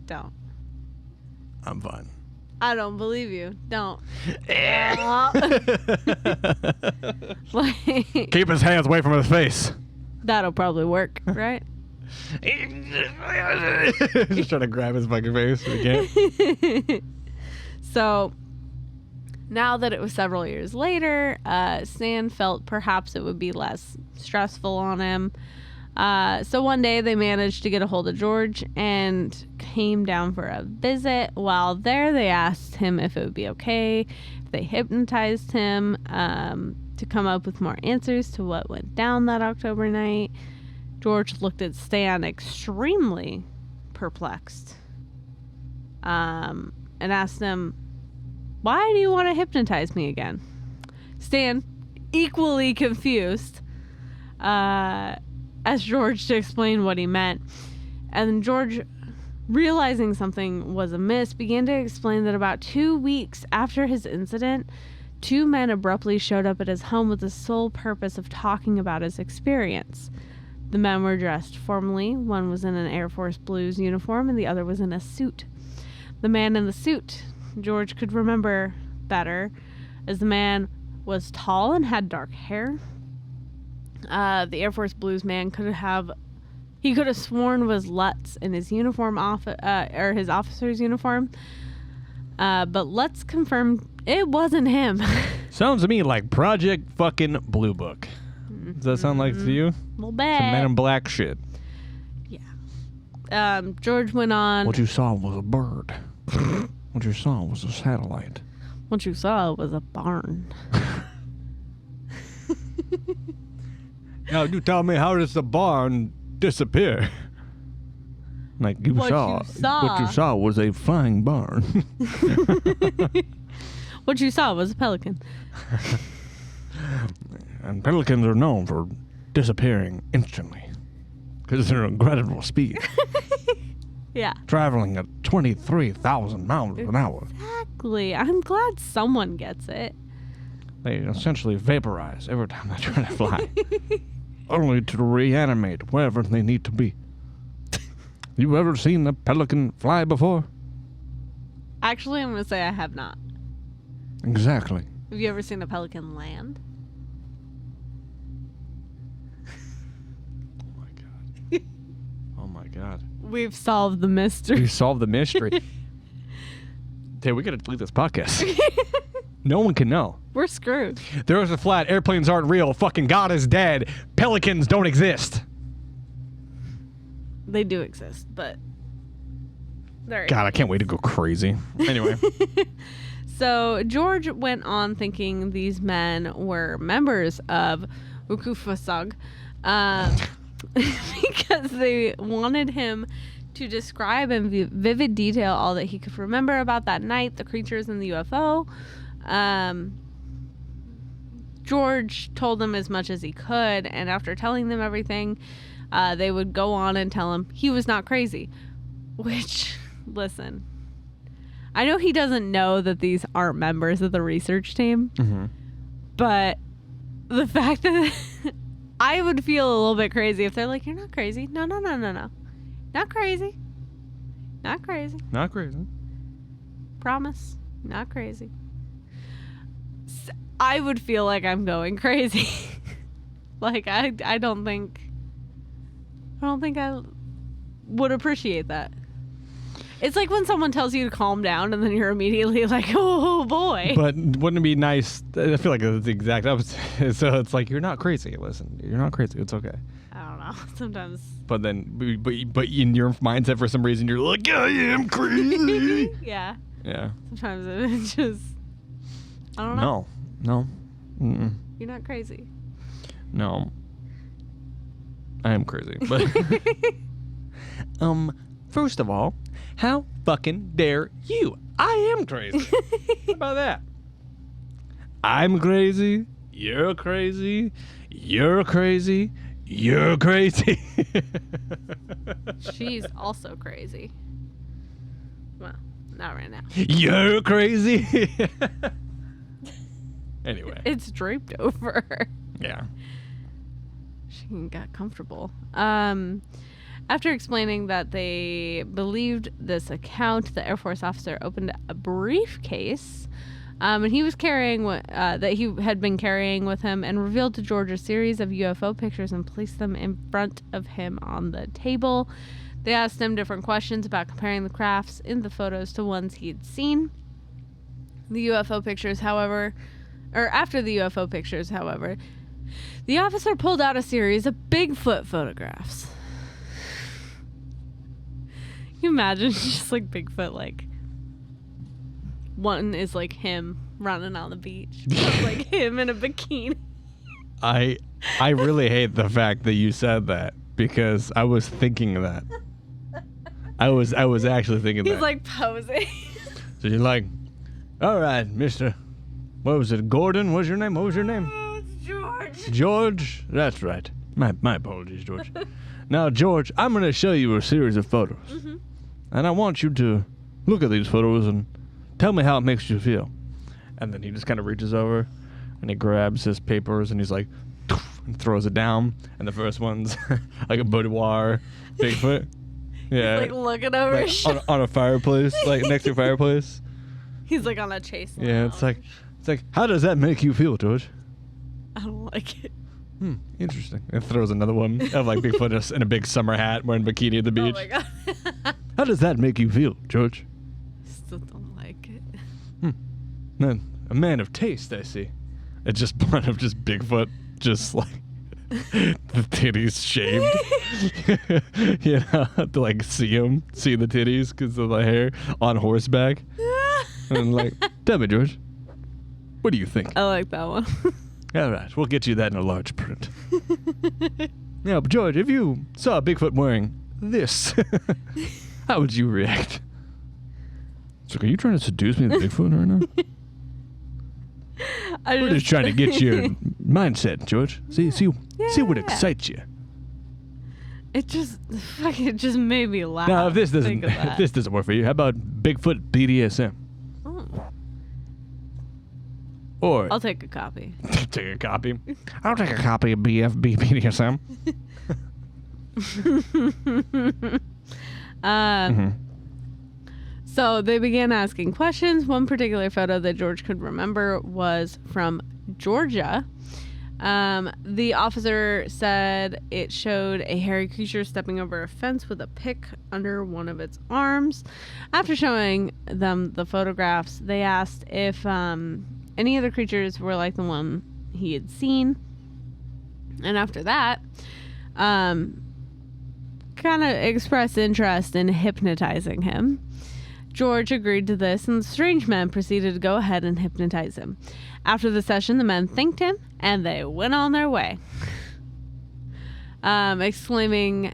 Don't. I'm fine. I don't believe you. Don't. Keep his hands away from his face. That'll probably work, right? Just trying to grab his fucking face, but he can't. So, now that it was several years later, Stan felt perhaps it would be less stressful on him. So one day they managed to get a hold of George and came down for a visit. While there, they asked him if it would be okay if they hypnotized him to come up with more answers to what went down that October night. George looked at Stan extremely perplexed and asked him, "Why do you want to hypnotize me again?" Stan, equally confused, asked George to explain what he meant. And George, realizing something was amiss, began to explain that about 2 weeks after his incident, 2 men abruptly showed up at his home with the sole purpose of talking about his experience. The men were dressed formally. One was in an Air Force Blues uniform and the other was in a suit. The man in the suit, George could remember better, as the man was tall and had dark hair. The Air Force Blues man could have sworn was Lutz in his uniform or his officer's uniform. But Lutz confirmed it wasn't him. Sounds to me like Project fucking Blue Book. Does that sound like to you? A little bit. Some Men in Black shit. Yeah. George went on. What you saw was a bird. What you saw was a satellite. What you saw was a barn. Now, you tell me, how does the barn disappear? Like What you saw was a flying barn. What you saw was a pelican. And pelicans are known for disappearing instantly because they're incredible speed. Yeah. Traveling at 23,000 miles an hour. Exactly. I'm glad someone gets it. They essentially vaporize every time they try to fly, only to reanimate wherever they need to be. You ever seen a pelican fly before? Actually, I'm going to say I have not. Exactly. Have you ever seen a pelican land? Oh my god. Oh my god. We've solved the mystery. We solved the mystery. Hey, we gotta delete this podcast. No one can know. We're screwed. The Earth is flat. Airplanes aren't real. Fucking God is dead. Pelicans don't exist. They do exist, but they're God, I can't wait to go crazy. Anyway. So George went on thinking these men were members of Ukufasag because they wanted him to describe in vivid detail all that he could remember about that night, the creatures in the UFO. George told them as much as he could, and after telling them everything, they would go on and tell him he was not crazy. Which, listen, I know he doesn't know that these aren't members of the research team, but the fact that I would feel a little bit crazy if they're like, you're not crazy. No. Not crazy. Not crazy. Not crazy. Promise. Not crazy. I would feel like I'm going crazy. Like, I don't think I would appreciate that. It's like when someone tells you to calm down and then you're immediately like, oh boy. But wouldn't it be nice? I feel like it's the exact opposite. So it's like, you're not crazy. Listen, you're not crazy. It's okay. I don't know. Sometimes. But then, but in your mindset, for some reason, you're like, I am crazy. Yeah. Yeah. Sometimes it's just, I don't know. No. Mm-mm. You're not crazy. No. I am crazy. But first of all, how fucking dare you? I am crazy. How about that? I'm crazy. You're crazy. You're crazy. You're crazy. She's also crazy. Well, not right now. You're crazy. Anyway. It's draped over her. Yeah. She got comfortable. After explaining that they believed this account, the Air Force officer opened a briefcase, and he was carrying that he had been carrying with him, and revealed to George a series of UFO pictures and placed them in front of him on the table. They asked him different questions about comparing the crafts in the photos to ones he had seen. The UFO pictures, however, after the UFO pictures, however, the officer pulled out a series of Bigfoot photographs. Can you imagine just like Bigfoot, like one is like him running on the beach, like him in a bikini. I really hate the fact that you said that, because I was thinking that. I was actually thinking that. He's like posing. So you're like, all right, Mr. What was it? Gordon? What's your name? What was your name? George. George? That's right. My apologies, George. Now, George, I'm going to show you a series of photos. Mm-hmm. And I want you to look at these photos and tell me how it makes you feel. And then he just kind of reaches over and he grabs his papers and he's like, and throws it down. And the first one's like a boudoir Bigfoot. Yeah. He's like looking over his shoulder. On a fireplace, like next to a fireplace. He's like on a chase lounge. Yeah, it's like, how does that make you feel, George? I don't like it. Interesting. And throws another one of like Bigfoot in a big summer hat, wearing a bikini at the beach. Oh my god. How does that make you feel, George? Still don't like it. Man, a man of taste, I see. It's just one of just Bigfoot, just like the titties shaved. You know, to like see the titties because of the hair on horseback. And like, tell me, George, what do you think? I like that one. All right, we'll get you that in a large print. Now, George, if you saw Bigfoot wearing this, how would you react? So, are you trying to seduce me with Bigfoot right now? We're just trying to get your mindset, George. See what excites you. It just made me laugh. Now, if this doesn't work for you, how about Bigfoot BDSM? Oh. Or I'll take a copy. take a copy. I'll take a copy of BFB BDSM. So they began asking questions. One particular photo that George could remember was from Georgia. The officer said it showed a hairy creature stepping over a fence with a pick under one of its arms. After showing them the photographs, they asked if any of the creatures were like the one he had seen. And after that, kind of expressed interest in hypnotizing him. George agreed to this, and the strange men proceeded to go ahead and hypnotize him. After the session, the men thanked him, and they went on their way, exclaiming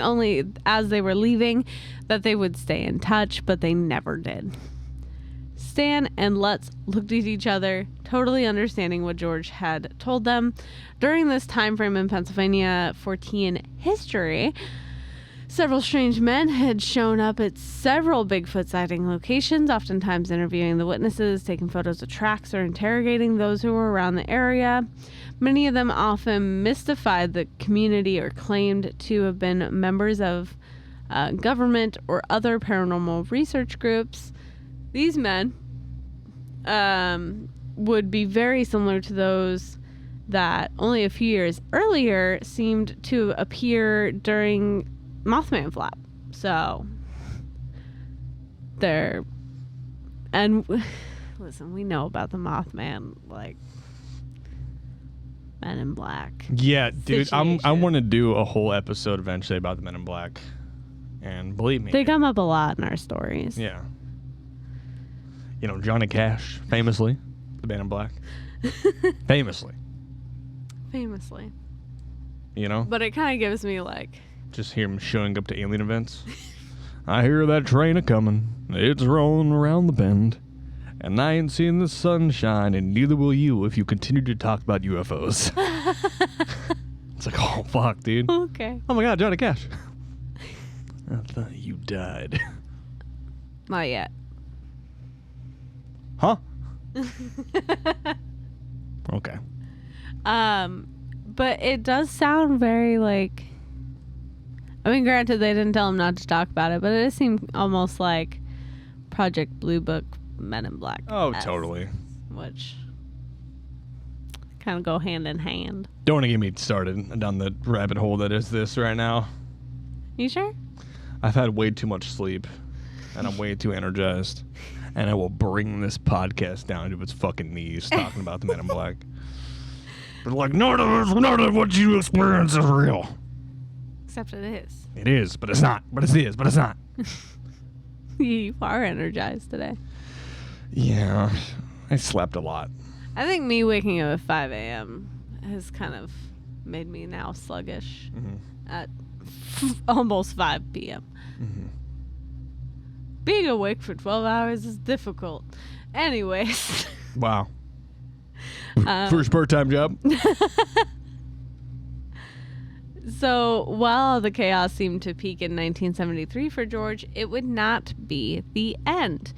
only as they were leaving that they would stay in touch, but they never did. Stan and Lutz looked at each other, totally understanding what George had told them. During this time frame in Pennsylvania 14 history, several strange men had shown up at several Bigfoot sighting locations, oftentimes interviewing the witnesses, taking photos of tracks, or interrogating those who were around the area. Many of them often mystified the community or claimed to have been members of government or other paranormal research groups. These men would be very similar to those that only a few years earlier seemed to appear during Mothman Flap. So they're, and listen, we know about the Mothman, like Men in Black. Yeah, dude, I situation. want to do a whole episode eventually about the Men in Black, and believe me, They come up a lot in our stories. yeah. You know, Johnny Cash, famously, the Man in Black, famously. You know, But it kind of gives me like, just hear him showing up to alien events. I hear that train a coming. It's rolling around the bend. And I ain't seeing the sunshine, and neither will you if you continue to talk about UFOs. It's like, oh, fuck, dude. okay. Oh, my God, Johnny Cash. I thought you died. Not yet. Huh? Okay. But it does sound very like, I mean, granted, they didn't tell him not to talk about it, but it seemed almost like Project Blue Book Men in Black. Oh, totally. Which kind of go hand in hand. Don't want to get me started down the rabbit hole that is this right now. You sure? I've had way too much sleep, and I'm way too energized, and I will bring this podcast down to its fucking knees talking about the Men in Black. But like, none of what you experience is real. Except it is. It is, but it's not. But it is, but it's not. You are energized today. Yeah, I slept a lot. I think me waking up at 5 a.m. has kind of made me now sluggish at almost 5 p.m. Being awake for 12 hours is difficult. Anyways. Wow. First part-time job. So while the chaos seemed to peak in 1973 for George, it would not be the end.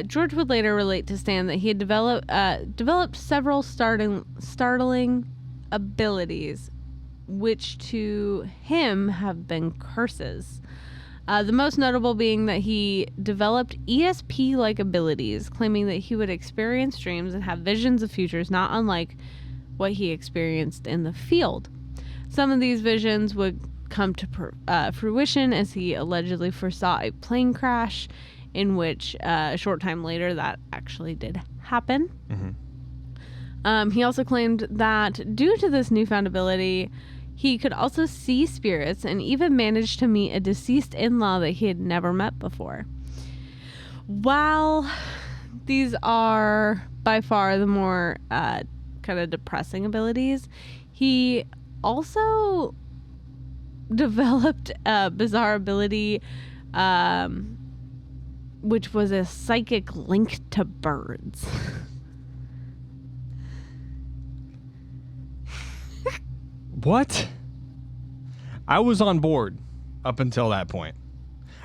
George would later relate to Stan that he had developed several startling abilities, which to him have been curses. The most notable being that he developed ESP-like abilities, claiming that he would experience dreams and have visions of futures not unlike what he experienced in the field. Some of these visions would come to fruition as he allegedly foresaw a plane crash, in which a short time later that actually did happen. He also claimed that due to this newfound ability, he could also see spirits and even managed to meet a deceased in-law that he had never met before. While these are by far the more kind of depressing abilities, he also developed a bizarre ability, which was a psychic link to birds. What? I was on board up until that point.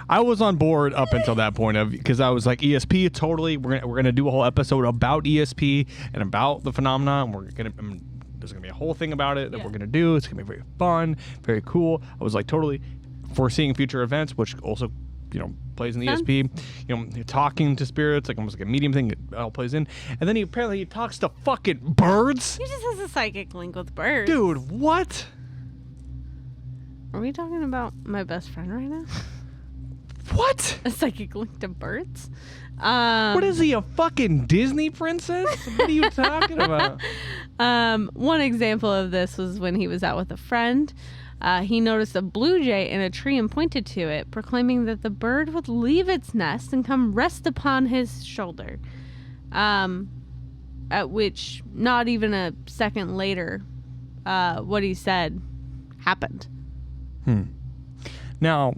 I was on board up until that point because I was like, ESP, totally. We're gonna do a whole episode about ESP and about the phenomenon. There's gonna be a whole thing about it that we're gonna do. It's gonna be very fun, very cool. I was like totally foreseeing future events, which also, plays in the ESP. Talking to spirits, like almost like a medium thing. It all plays in. And then he talks to fucking birds. He just has a psychic link with birds. Dude, what? Are we talking about my best friend right now? What? A psychic link to birds? What is he, a fucking Disney princess? What are you talking about? One example of this was when he was out with a friend. He noticed a blue jay in a tree and pointed to it, proclaiming that the bird would leave its nest and come rest upon his shoulder. At which, not even a second later, what he said happened. Now,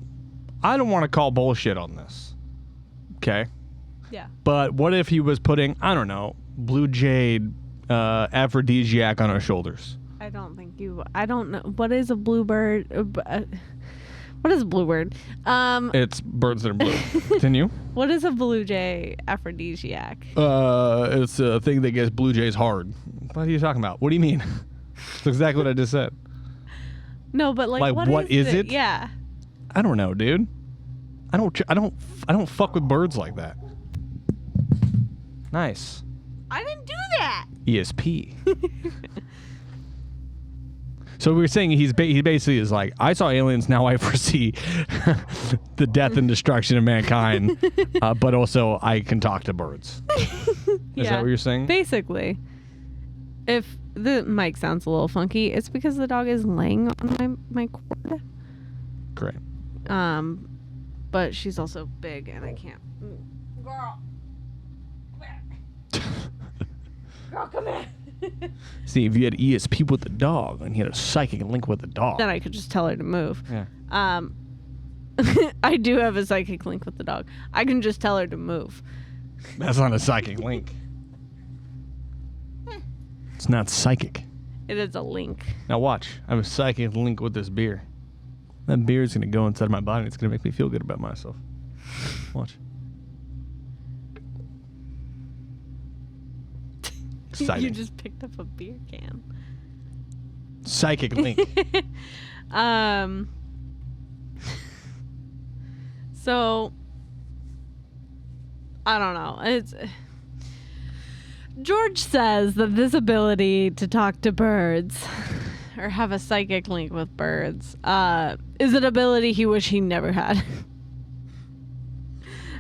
I don't want to call bullshit on this. Okay? Yeah. But what if he was putting, I don't know, blue jade aphrodisiac on our shoulders? I don't know. What is a bluebird? What is a bluebird? It's birds that are blue. Continue. What is a blue jay aphrodisiac? It's a thing that gets blue jays hard. What are you talking about? What do you mean? That's exactly what I just said. No, but like what is it? Yeah. I don't know, dude. I don't fuck with birds like that. Nice. I didn't do that. ESP. So we were saying he basically is like, I saw aliens, now I foresee the death and destruction of mankind, but also I can talk to birds. Is that what you're saying? Basically. If the mic sounds a little funky, it's because the dog is laying on my cord. Great. But she's also big and I can't. Girl. Girl, come here. See, if you had ESP with the dog and he had a psychic link with the dog, Then I could just tell her to move. Yeah. I do have a psychic link with the dog. I can just tell her to move. That's not a psychic link. It's not psychic. It is a link. Now watch. I have a psychic link with this beer. That beer is going to go inside my body. It's going to make me feel good about myself. Watch. Exciting. You just picked up a beer can. Psychic link. So I don't know. It's George says that this ability to talk to birds or have a psychic link with birds is an ability he wish he never had.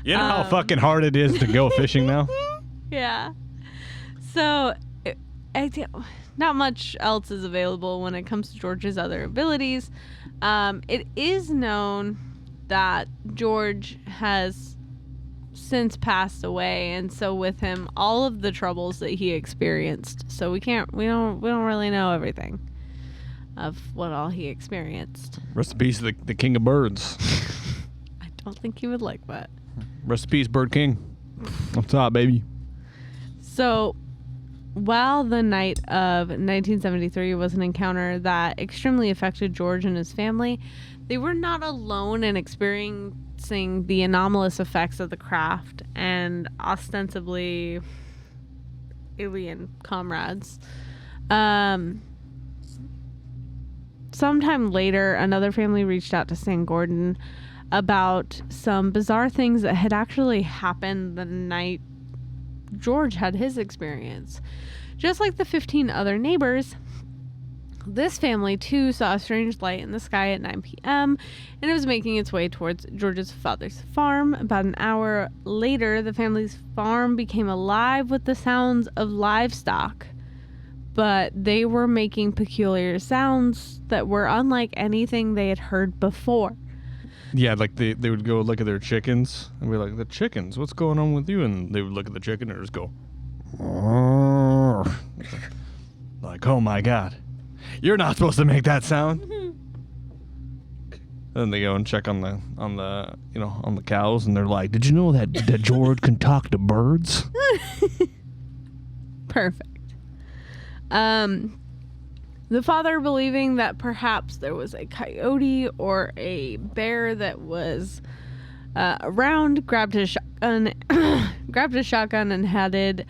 You know how fucking hard it is to go fishing now? Yeah. So, not much else is available when it comes to George's other abilities. It is known that George has since passed away, and so with him, all of the troubles that he experienced. So we don't really know everything of what all he experienced. Rest in peace, the king of birds. I don't think he would like that. Rest in peace, Bird King. What's up, baby? So, while the night of 1973 was an encounter that extremely affected George and his family, they were not alone in experiencing the anomalous effects of the craft and ostensibly alien comrades. Sometime later, another family reached out to St. Gordon about some bizarre things that had actually happened the night George had his experience. Just like the 15 other neighbors, this family too saw a strange light in the sky at 9 p.m. and it was making its way towards George's father's farm. About an hour later, the family's farm became alive with the sounds of livestock, but they were making peculiar sounds that were unlike anything they had heard before. Yeah, like they would go look at their chickens and be like, the chickens, what's going on with you? And they would look at the chicken and just go, like, oh my God, you're not supposed to make that sound. Then they go and check on the cows, and they're like, did you know that George can talk to birds? Perfect. The father believing that perhaps there was a coyote or a bear that was around, grabbed his shotgun, and headed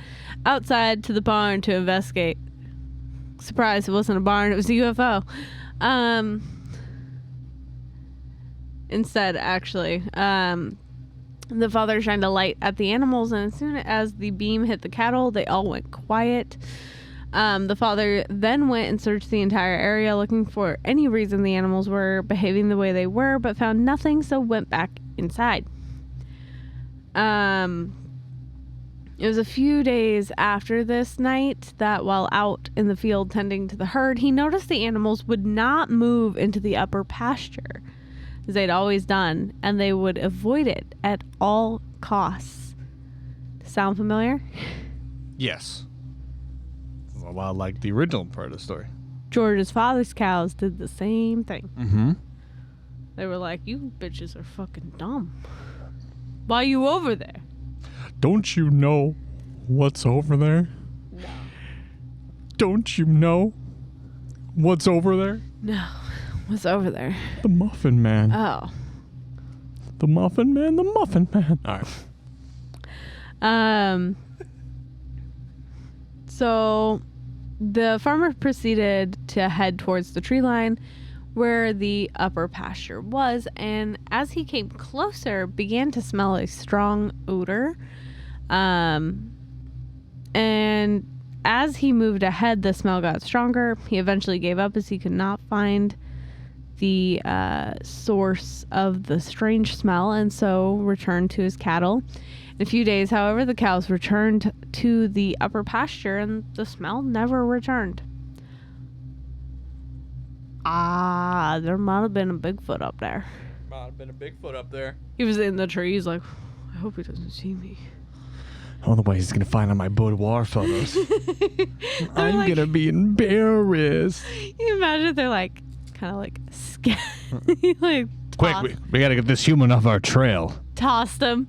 outside to the barn to investigate. Surprise! It wasn't a barn; it was a UFO. Instead, actually, the father shined a light at the animals, and as soon as the beam hit the cattle, they all went quiet. The father then went and searched the entire area looking for any reason the animals were behaving the way they were, but found nothing, so went back inside. It was a few days after this night that while out in the field tending to the herd, he noticed the animals would not move into the upper pasture, as they'd always done, and they would avoid it at all costs. Sound familiar? Yes. A lot like the original part of the story. George's father's cows did the same thing. Mm-hmm. They were like, you bitches are fucking dumb. Why you over there? Don't you know what's over there? No. Don't you know what's over there? No. What's over there? The Muffin Man. Oh. The Muffin Man, the Muffin Man. All right. So the farmer proceeded to head towards the tree line where the upper pasture was, and as he came closer, began to smell a strong odor. And as he moved ahead, the smell got stronger. He eventually gave up as he could not find the source of the strange smell, and so returned to his cattle. In a few days, however, the cows returned to the upper pasture, and the smell never returned. There might have been a Bigfoot up there. Might have been a Bigfoot up there. He was in the tree. He's like, I hope he doesn't see me. Otherwise, he's going to find on my boudoir photos. I'm like, going to be embarrassed. You imagine they're like, kind of like, like Quick, we got to get this human off our trail. Tossed him.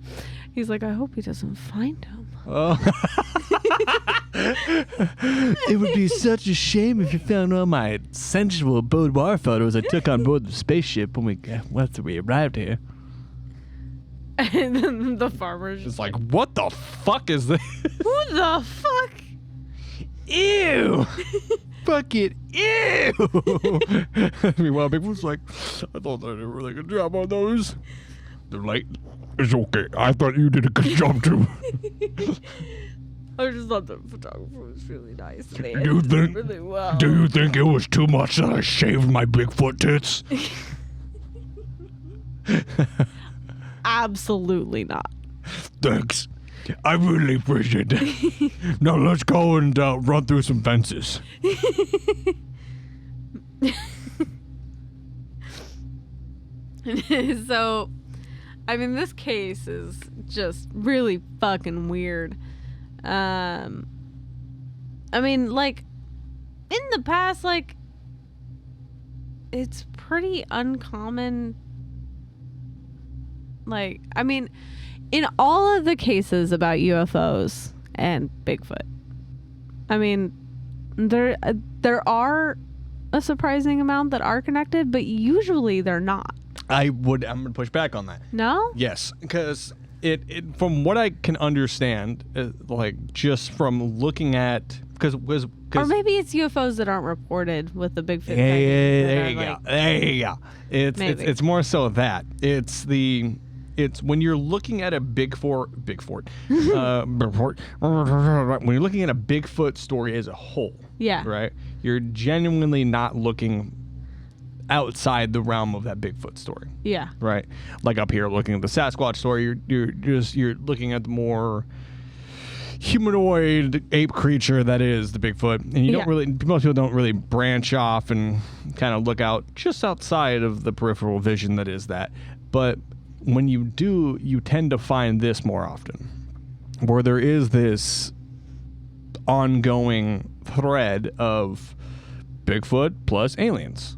He's like, I hope he doesn't find him. Oh. It would be such a shame if you found all my sensual boudoir photos I took on board the spaceship when we arrived here. And then the farmer's just like, what the fuck is this? Who the fuck? Ew! Fuck it, ew! Meanwhile, Bigfoot's like, I thought I did a really good job on those. They're like, it's okay. I thought you did a good job too. I just thought the photographer was really nice. Do you think? Really well. Do you think it was too much that I shaved my Bigfoot tits? Absolutely not. Thanks. I really appreciate it. Now let's go and run through some fences. So, I mean, this case is just really fucking weird. I mean, like, in the past, like, it's pretty uncommon. Like, I mean, in all of the cases about UFOs and Bigfoot, I mean, there are a surprising amount that are connected, but usually they're not. I'm going to push back on that. No? Yes, because it from what I can understand, like just from looking at, because or maybe it's UFOs that aren't reported with the Bigfoot. There you go. There you go. It's more so that it's when you're looking at a Bigfoot, when you're looking at a Bigfoot story as a whole, yeah, right, you're genuinely not looking outside the realm of that Bigfoot story. Yeah. Right. Like up here, looking at the Sasquatch story, you're looking at the more humanoid ape creature that is the Bigfoot, and you don't really, most people don't really branch off and kind of look out just outside of the peripheral vision that is that. But when you do, you tend to find this more often, where there is this ongoing thread of Bigfoot plus aliens.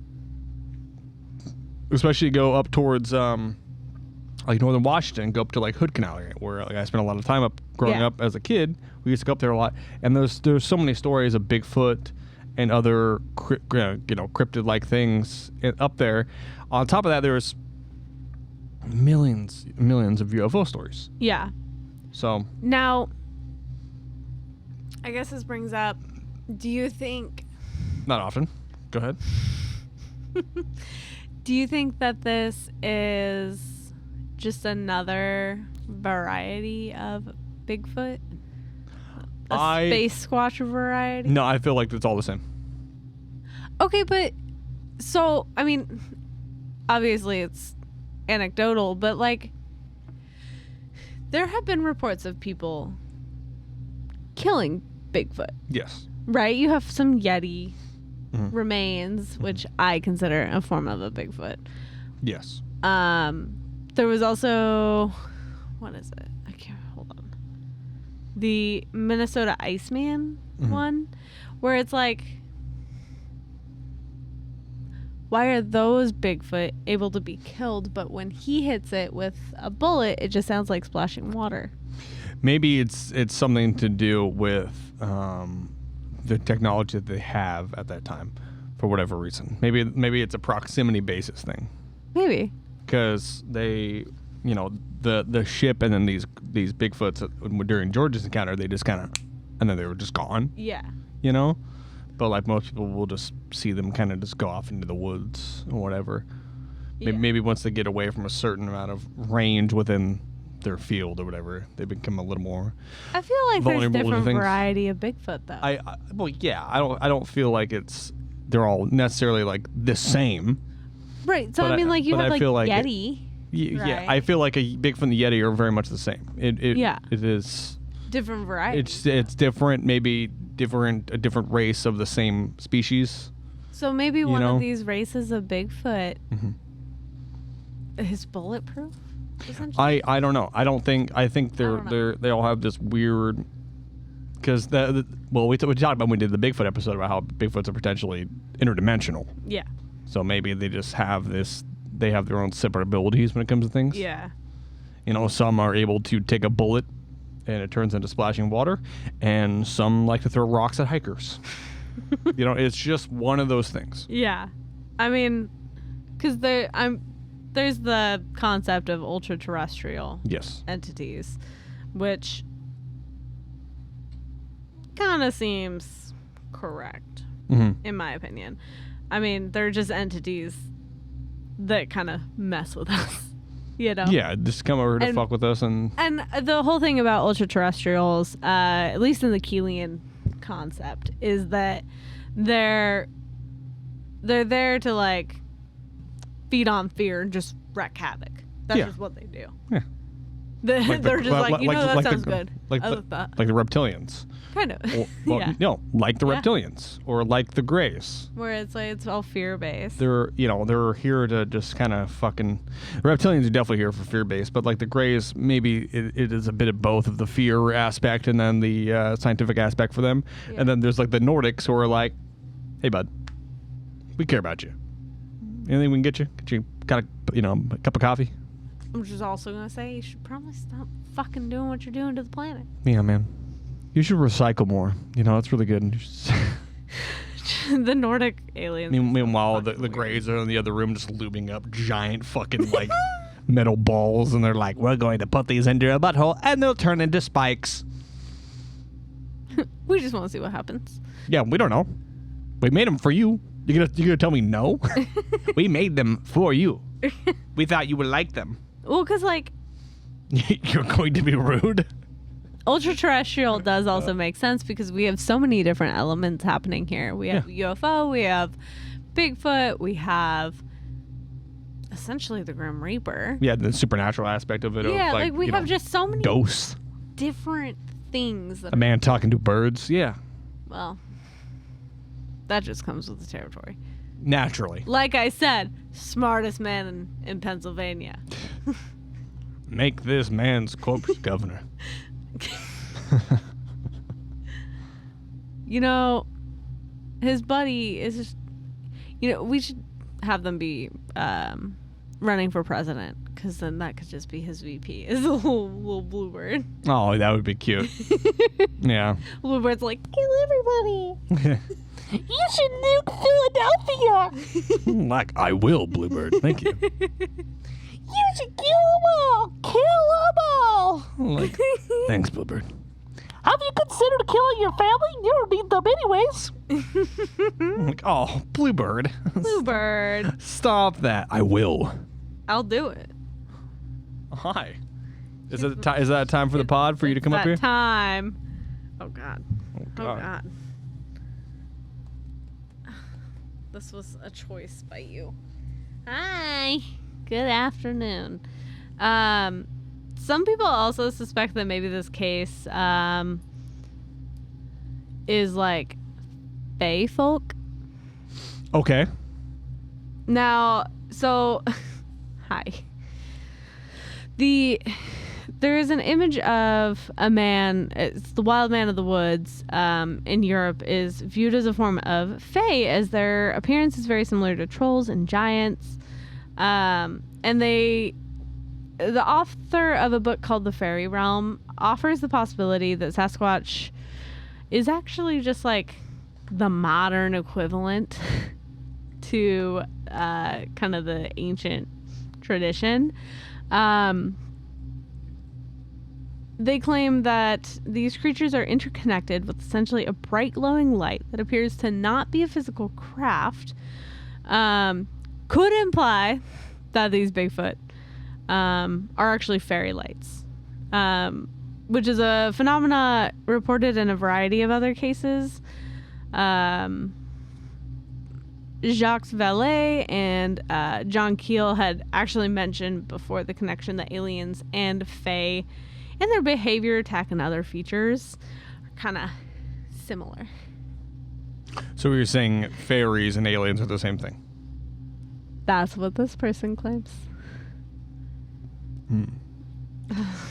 Especially go up towards like northern Washington, go up to like Hood Canal area, where like I spent a lot of time up growing up as a kid. We used to go up there a lot, and there's so many stories of Bigfoot and other cryptid like things up there. On top of that, there's millions of UFO stories. Yeah. So Now, I guess this brings up, do you think not often. Go ahead. Do you think that this is just another variety of Bigfoot? A space squatch variety? No, I feel like it's all the same. Okay, but so, I mean, obviously it's anecdotal, but like, there have been reports of people killing Bigfoot, Yes. right? You have some Yeti Mhm. remains, which I consider a form of a Bigfoot. Yes. There was also, what is it? I can't, hold on. The Minnesota Iceman one, where it's like, why are those Bigfoot able to be killed, but when he hits it with a bullet, it just sounds like splashing water? Maybe it's something to do with the technology that they have at that time, for whatever reason. Maybe it's a proximity basis thing, Maybe. because they, the ship and then these Bigfoots during George's encounter, they just kind of, and then they were just gone. Yeah. But like most people will just see them kind of just go off into the woods or whatever. Yeah. Maybe once they get away from a certain amount of range within their field or whatever, they become a little more. I feel like there's vulnerable to different things. variety of Bigfoot though. I don't feel like they're all necessarily like the same. Right. So but I mean, like you but have I like feel like Yeti. Yeah, right? I feel like a Bigfoot and the Yeti are very much the same. It is. Different varieties. It's different, maybe a different race of the same species. So maybe one know? of these races of Bigfoot is bulletproof. Essentially. I don't know. I think they all have this weird, because we talked about when we did the Bigfoot episode about how Bigfoots are potentially interdimensional. Yeah. So maybe they just have they have their own separate abilities when it comes to things. Yeah. Some are able to take a bullet and it turns into splashing water, and some like to throw rocks at hikers. It's just one of those things. Yeah. I mean, because there's the concept of ultra-terrestrial Yes. entities, which kind of seems correct, in my opinion. I mean, they're just entities that kind of mess with us, Yeah, just come over to fuck with us and the whole thing about ultra-terrestrials, at least in the Keelian concept, is that they're there to like feed on fear and just wreak havoc. That's just what they do. Yeah. They're just like, that sounds good. Like I like that. Like the reptilians. Kind of. Yeah. No, like the reptilians or like the Greys. Where it's like it's all fear based. They're they're here to just kind of fucking. Reptilians are definitely here for fear based, but like the Greys, maybe it is a bit of both of the fear aspect and then the scientific aspect for them. Yeah. And then there's like the Nordics who are like, hey bud, we care about you. Anything we can get you? Get you got a cup of coffee? I'm just also gonna say you should probably stop fucking doing what you're doing to the planet. Yeah, man. You should recycle more. It's really good. The Nordic aliens. Meanwhile, the Greys are in the other room just lubing up giant fucking like metal balls, and they're like, "We're going to put these into a butthole, and they'll turn into spikes." We just want to see what happens. Yeah, we don't know. We made them for you. You're gonna tell me no? We made them for you. We thought you would like them. Well, because like you're going to be rude. Ultra-terrestrial does also make sense because we have so many different elements happening here. We have UFO, we have Bigfoot, we have essentially the Grim Reaper. Yeah, the supernatural aspect of it. Yeah, like we have just so many ghosts, different things. A man talking to birds. Yeah. Well, that just comes with the territory. Naturally. Like I said, smartest man in Pennsylvania. Make this man's corpse governor. His buddy is just, we should have them be running for president, because then that could just be his VP, is a little bluebird. Oh, that would be cute. Yeah. Bluebird's like, kill everybody. You should nuke Philadelphia. Like, I will, Bluebird. Thank you. You should kill them all! Kill them all! I'm like, thanks, Bluebird. Have you considered killing your family? You don't need them anyways. I'm like, oh, Bluebird. Bluebird. Stop that. I will. I'll do it. Hi. Is that time for the pod for you to come up here? Time. Oh God. Oh, Oh God. This was a choice by you. Hi. Good afternoon. Some people also suspect that maybe this case is like fae folk. Okay. Now, so hi. There is an image of a man. It's the wild man of the woods in Europe is viewed as a form of fae, as their appearance is very similar to trolls and giants. And the author of a book called The Fairy Realm offers the possibility that Sasquatch is actually just like the modern equivalent to kind of the ancient tradition. They claim that these creatures are interconnected with essentially a bright glowing light that appears to not be a physical craft. Could imply that these Bigfoot are actually fairy lights, which is a phenomena reported in a variety of other cases. Jacques Vallée and John Keel had actually mentioned before the connection that aliens and fae and their behavior, attack, and other features are kind of similar. So you're saying fairies and aliens are the same thing? That's what this person claims. What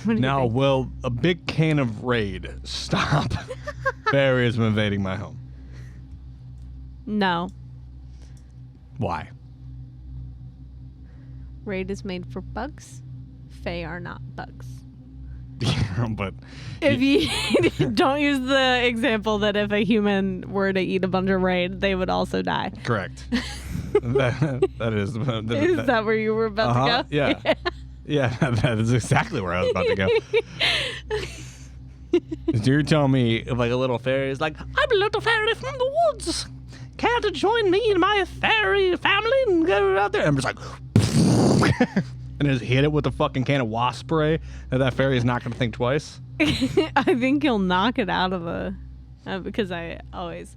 do you Now, think? will a big can of Raid stop fairies from invading my home? No. Why? Raid is made for bugs. Fae are not bugs. But If you don't use the example that if a human were to eat a bunch of Raid, they would also die. correct. that is. Is that where you were about to go? Yeah. Yeah, that is exactly where I was about to go. So you're telling me if like a little fairy is like, I'm a little fairy from the woods. Care to join me and my fairy family and go out there? I'm just like, and just hit it with a fucking can of wasp spray, that fairy is not going to think twice. I think you'll knock it out of the... because I always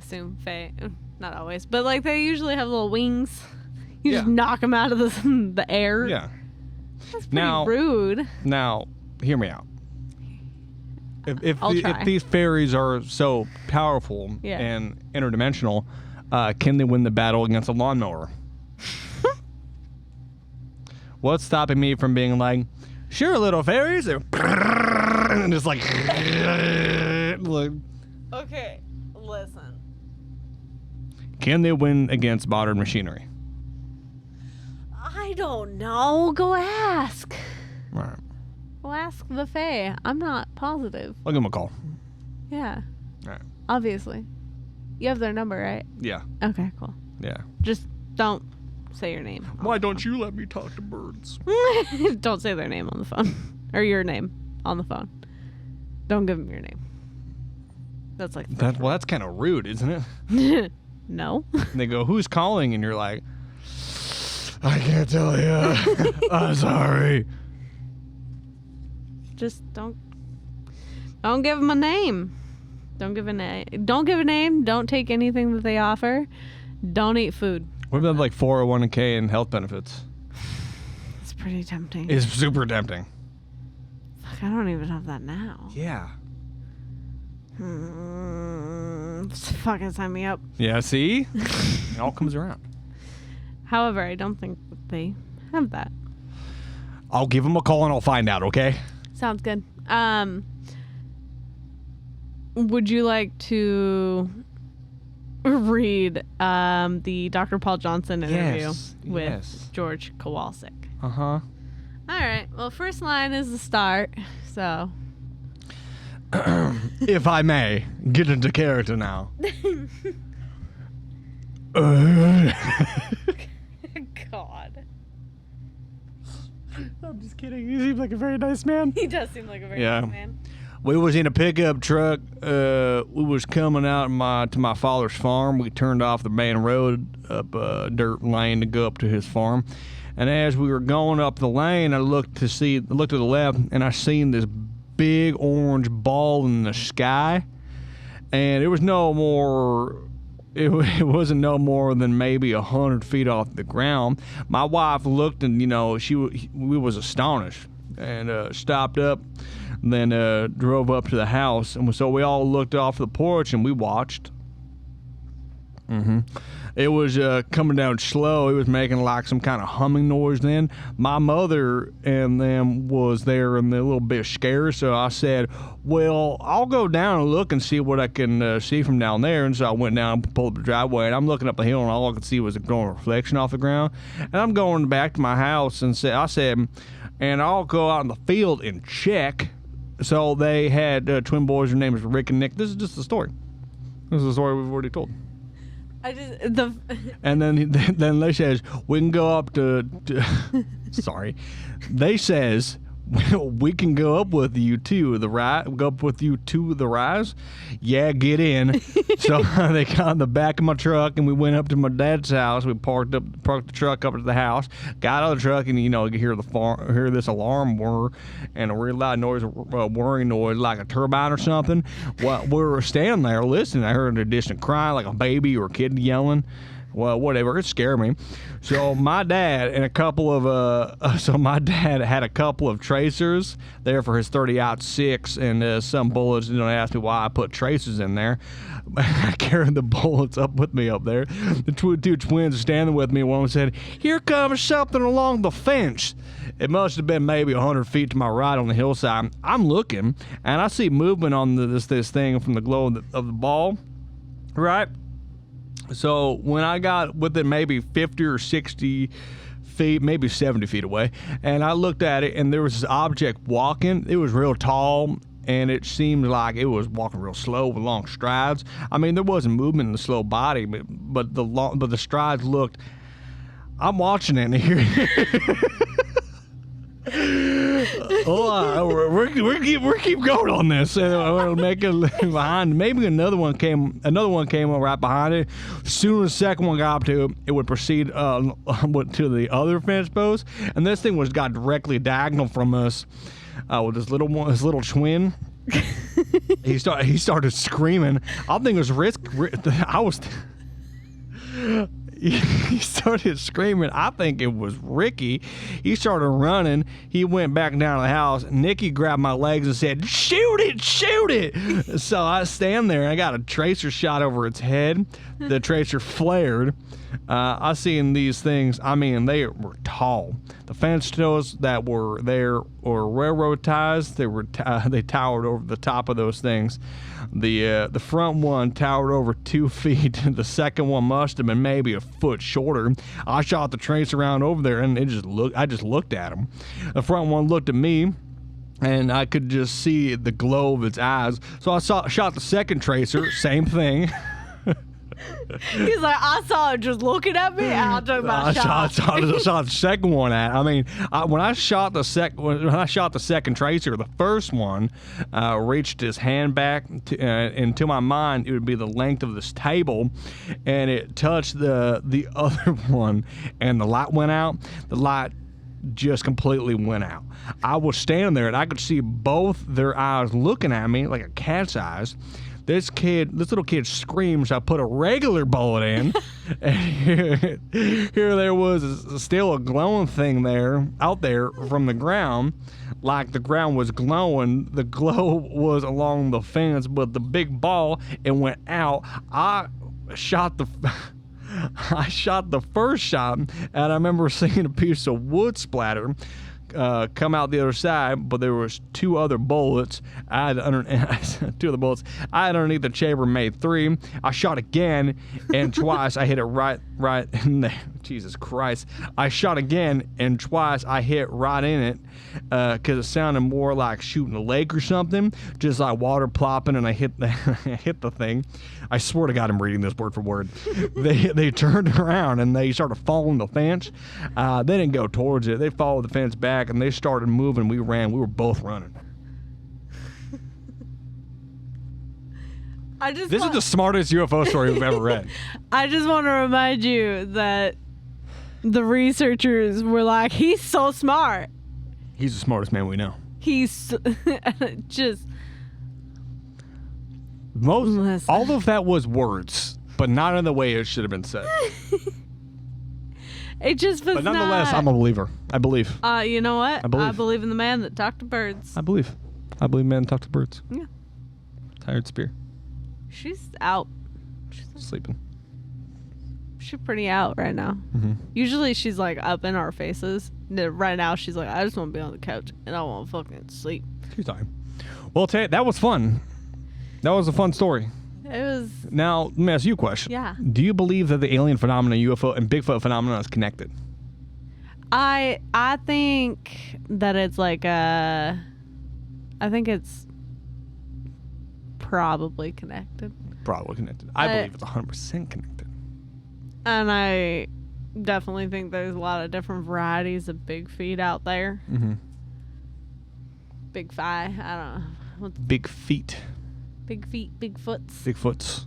assume Fae... Not always, but like they usually have little wings. You just knock them out of the air. Yeah. That's pretty rude. Now, hear me out. If try. these fairies are so powerful and interdimensional, can they win the battle against a lawnmower? What's stopping me from being like, sure, little fairies, and just like, Okay, listen. can they win against modern machinery? I don't know. Go ask. All right. Go ask the Fae. I'm not positive. I'll give them a call. Yeah. All right. Obviously. You have their number, right? Yeah. Okay, cool. Yeah. Just don't say your name. Why don't you let me talk to birds? Don't say their name on the phone. Or your name on the phone. Don't give them your name. That's like... Well, that's kind of rude, isn't it? No. And they go, who's calling? And you're like, I can't tell you. I'm sorry. Just don't give them a name. Don't give a name. Don't give a name. Don't take anything that they offer. Don't eat food. What about like 401k and health benefits? It's pretty tempting. It's super tempting. Fuck, I don't even have that now. Yeah. Fucking sign me up. Yeah, see? It all comes around. However, I don't think that they have that. I'll give them a call and I'll find out, okay? Sounds good. Would you like to read the Dr. Paul Johnson interview with George Kowalczyk? Uh-huh. All right. Well, first line is the start, so... If I may, get into character now. God. I'm just kidding. He seems like a very nice man. He does seem like a very Yeah. nice man. We was in a pickup truck. We was coming out to my father's farm. We turned off the main road up a dirt lane to go up to his farm. And as we were going up the lane, I looked to the left, and I seen this big orange ball in the sky. And it was no more. It wasn't no more than maybe 100 feet off the ground. My wife looked, and we was astonished, and stopped up. Then drove up to the house, and so we all looked off the porch and we watched. It was coming down slow. It was making like some kind of humming noise. Then my mother and them was there, and they're a little bit scared. So I said, "Well, I'll go down and look and see what I can see from down there." And so I went down and pulled up the driveway, and I'm looking up the hill, and all I could see was a glowing reflection off the ground. And I'm going back to my house, and I said, "And I'll go out in the field and check." So they had twin boys. Their names were Rick and Nick. This is just the story. This is the story we've already told. And then they says we can go up to sorry. They says we can go up with you to the rise. Yeah, get in. So they got in the back of my truck, and we went up to my dad's house. We parked the truck up to the house, got out of the truck, and you could hear this alarm whir and a really loud noise, whirring noise like a turbine or something. Well, we were standing there listening. I heard a distant cry like a baby or a kid yelling. Well, whatever, it scared me. So my dad had a couple of tracers there for his 30-06 and some bullets. Don't ask me why I put tracers in there. I carried the bullets up with me up there. The two twins were standing with me. One said, "Here comes something along the fence." It must have been maybe 100 feet to my right on the hillside. I'm looking, and I see movement on this thing from the glow of the ball, right? So when I got within maybe 50 or 60 feet, maybe 70 feet away, and I looked at it, and there was this object walking. It was real tall, and it seemed like it was walking real slow with long strides. I mean, there wasn't movement in the slow body, but the strides looked. I'm watching it here. We're keep going on this. We'll make it behind. Maybe another one came up right behind it. As soon as the second one got up to it, it would proceed to the other fence post, and this thing got directly diagonal from us with his little twin. He started screaming. I think it was He started screaming. I think it was Ricky. He started running. He went back down to the house. Nikki grabbed my legs and said, "Shoot it, shoot it." So I stand there, and I got a tracer shot over its head. The tracer flared. I seen these things. I mean, they were tall. The fence posts that were there were railroad ties. They towered over the top of those things. The front one towered over 2 feet. The second one must have been maybe a foot shorter. I shot the tracer around over there, and I just looked at him. The front one looked at me, and I could just see the glow of its eyes. So I shot the second tracer, same thing. He's like, I saw it just looking at me, and I took my shot. I shot the second one at. I mean, when I shot the second tracer, the first one reached his hand back, and to my mind, it would be the length of this table, and it touched the other one, and the light went out. The light just completely went out. I was standing there, and I could see both their eyes looking at me like a cat's eyes. This little kid screams. I put a regular bullet in, and here there was still a glowing thing out there from the ground, like the ground was glowing. The glow was along the fence, but the big ball, it went out. I shot the first shot, and I remember seeing a piece of wood splatter come out the other side, but there was two other bullets. I had underneath the chamber, made 3. I shot again, and twice I hit it right in there. Jesus Christ. I shot again, and twice I hit right in it because it sounded more like shooting a lake or something, just like water plopping, and I hit the, I hit the thing. I swear to God I'm reading this word for word. They turned around, and they started following the fence. They didn't go towards it. They followed the fence back, and they started moving. We ran. We were both running. This is the smartest UFO story we've ever read. I just want to remind you that the researchers were like, he's so smart. He's the smartest man we know. He's just... All of that was words, but not in the way it should have been said. It just was. But nonetheless, I'm a believer. I believe. You know what? I believe in the man that talked to birds. I believe men talk to birds. Yeah. Tired spear. She's out. Sleeping. She's pretty out right now. Mm-hmm. Usually she's like up in our faces. Right now she's like, I just want to be on the couch and I want to fucking sleep. She's time. Well, that was fun. That was a fun story. It was. Now, let me ask you a question. Yeah. Do you believe that the alien phenomena, UFO, and Bigfoot phenomenon is connected? I think that it's like I think it's probably connected. Probably connected. I believe it's 100% connected. And I definitely think there's a lot of different varieties of big feet out there. Mm-hmm. Big fi, I don't know. Big feet. Big feet, big foots. Bigfoots.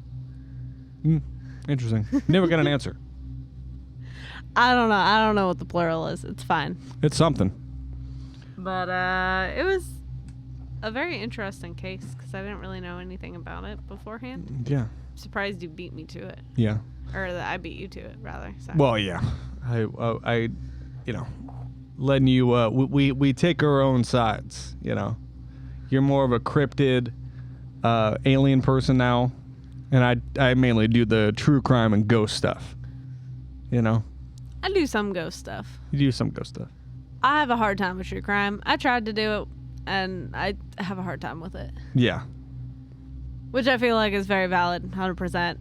Interesting. Never got an answer. I don't know. I don't know what the plural is. It's fine. It's something. But it was a very interesting case because I didn't really know anything about it beforehand. Yeah. I'm surprised you beat me to it. Yeah. Or that I beat you to it, rather. Sorry. Well, yeah. I you know, letting you, we take our own sides, you know. You're more of a cryptid, alien person now, and I mainly do the true crime and ghost stuff, you know. I do some ghost stuff. You do some ghost stuff. I have a hard time with true crime. I tried to do it, and I have a hard time with it. Yeah. Which I feel like is very valid, 100%.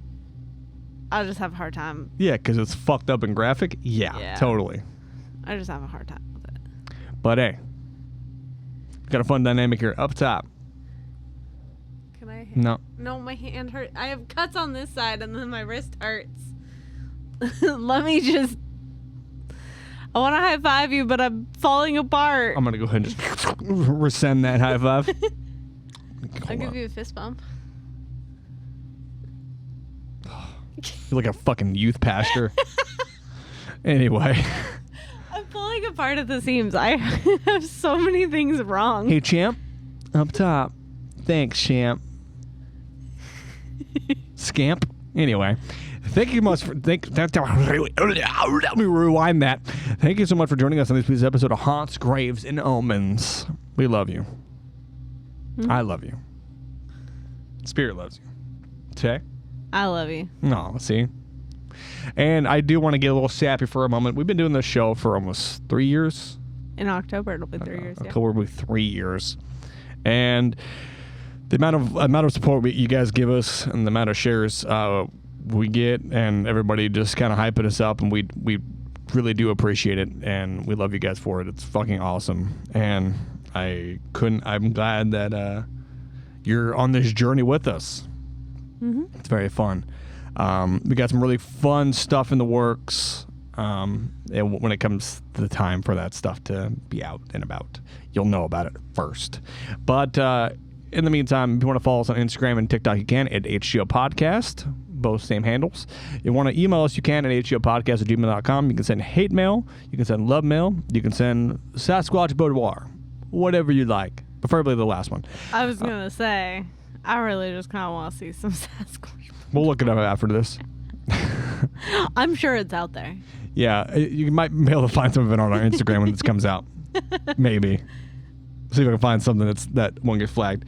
I just have a hard time. Yeah, because it's fucked up and graphic. Yeah, totally. I just have a hard time with it. But hey, got a fun dynamic here up top. Can I? No. No, my hand hurts. I have cuts on this side, and then my wrist hurts. Let me just. I want to high five you, but I'm falling apart. I'm gonna go ahead and just rescind that high five. I'll give you a fist bump. You're like a fucking youth pastor. Anyway. I'm falling apart at the seams. I have so many things wrong. Hey, champ. Up top. Thanks, champ. Scamp. Anyway. Thank you much for... Let me rewind that. Thank you so much for joining us on this week's episode of Haunts, Graves, and Omens. We love you. Mm-hmm. I love you. Spirit loves you. Okay? I love you. No, see? And I do want to get a little sappy for a moment. We've been doing this show for almost 3 years. In October, it'll be 3 years. October will be 3 years. And the amount of support you guys give us and the amount of shares we get and everybody just kind of hyping us up, and we really do appreciate it, and we love you guys for it. It's fucking awesome. And I'm glad that you're on this journey with us. Mm-hmm. It's very fun. We got some really fun stuff in the works. And when it comes to the time for that stuff to be out and about, you'll know about it first. But in the meantime, if you want to follow us on Instagram and TikTok, you can at HGOPodcast. Both same handles. If you want to email us, you can at HGOPodcast@gmail.com. You can send hate mail. You can send love mail. You can send Sasquatch Boudoir. Whatever you like. Preferably the last one. I was going to say, I really just kind of want to see some Sasquatch. We'll look it up after this. I'm sure it's out there. Yeah, you might be able to find some of it on our Instagram when this comes out. Maybe. See if I can find something that won't get flagged.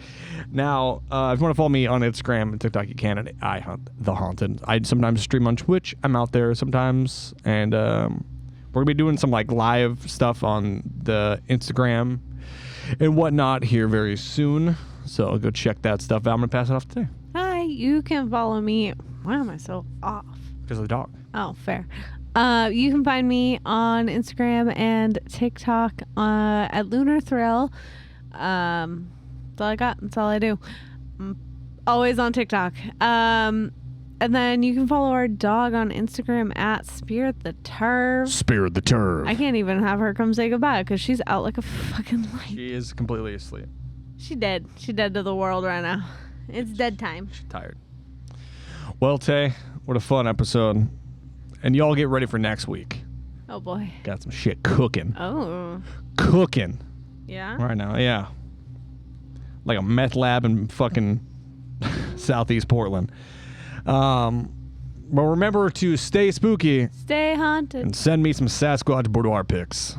Now, if you want to follow me on Instagram and TikTok, you can at I Hunt the Haunted. I sometimes stream on Twitch. I'm out there sometimes, and we're gonna be doing some like live stuff on the Instagram and whatnot here very soon. So go check that stuff out. I'm gonna pass it off today. Hi, you can follow me. Why am I so off? Because of the dog. Oh, fair. You can find me on Instagram and TikTok at Lunar Thrill. That's all I got. That's all I do. I'm always on TikTok. And then you can follow our dog on Instagram at Spirit the Turf. Spirit the Turf. I can't even have her come say goodbye because she's out like a fucking light. She is completely asleep. She dead. She dead to the world right now. It's dead time. She's tired. Well, Tay, what a fun episode. And y'all get ready for next week. Oh boy. Got some shit cooking. Oh. Cooking. Yeah? Right now, yeah. Like a meth lab in fucking Southeast Portland. But remember to stay spooky Stay haunted. and send me some Sasquatch boudoir pics.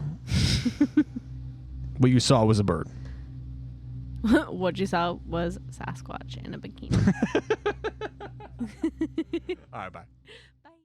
What you saw was a bird. What you saw was Sasquatch in a bikini. All right, bye.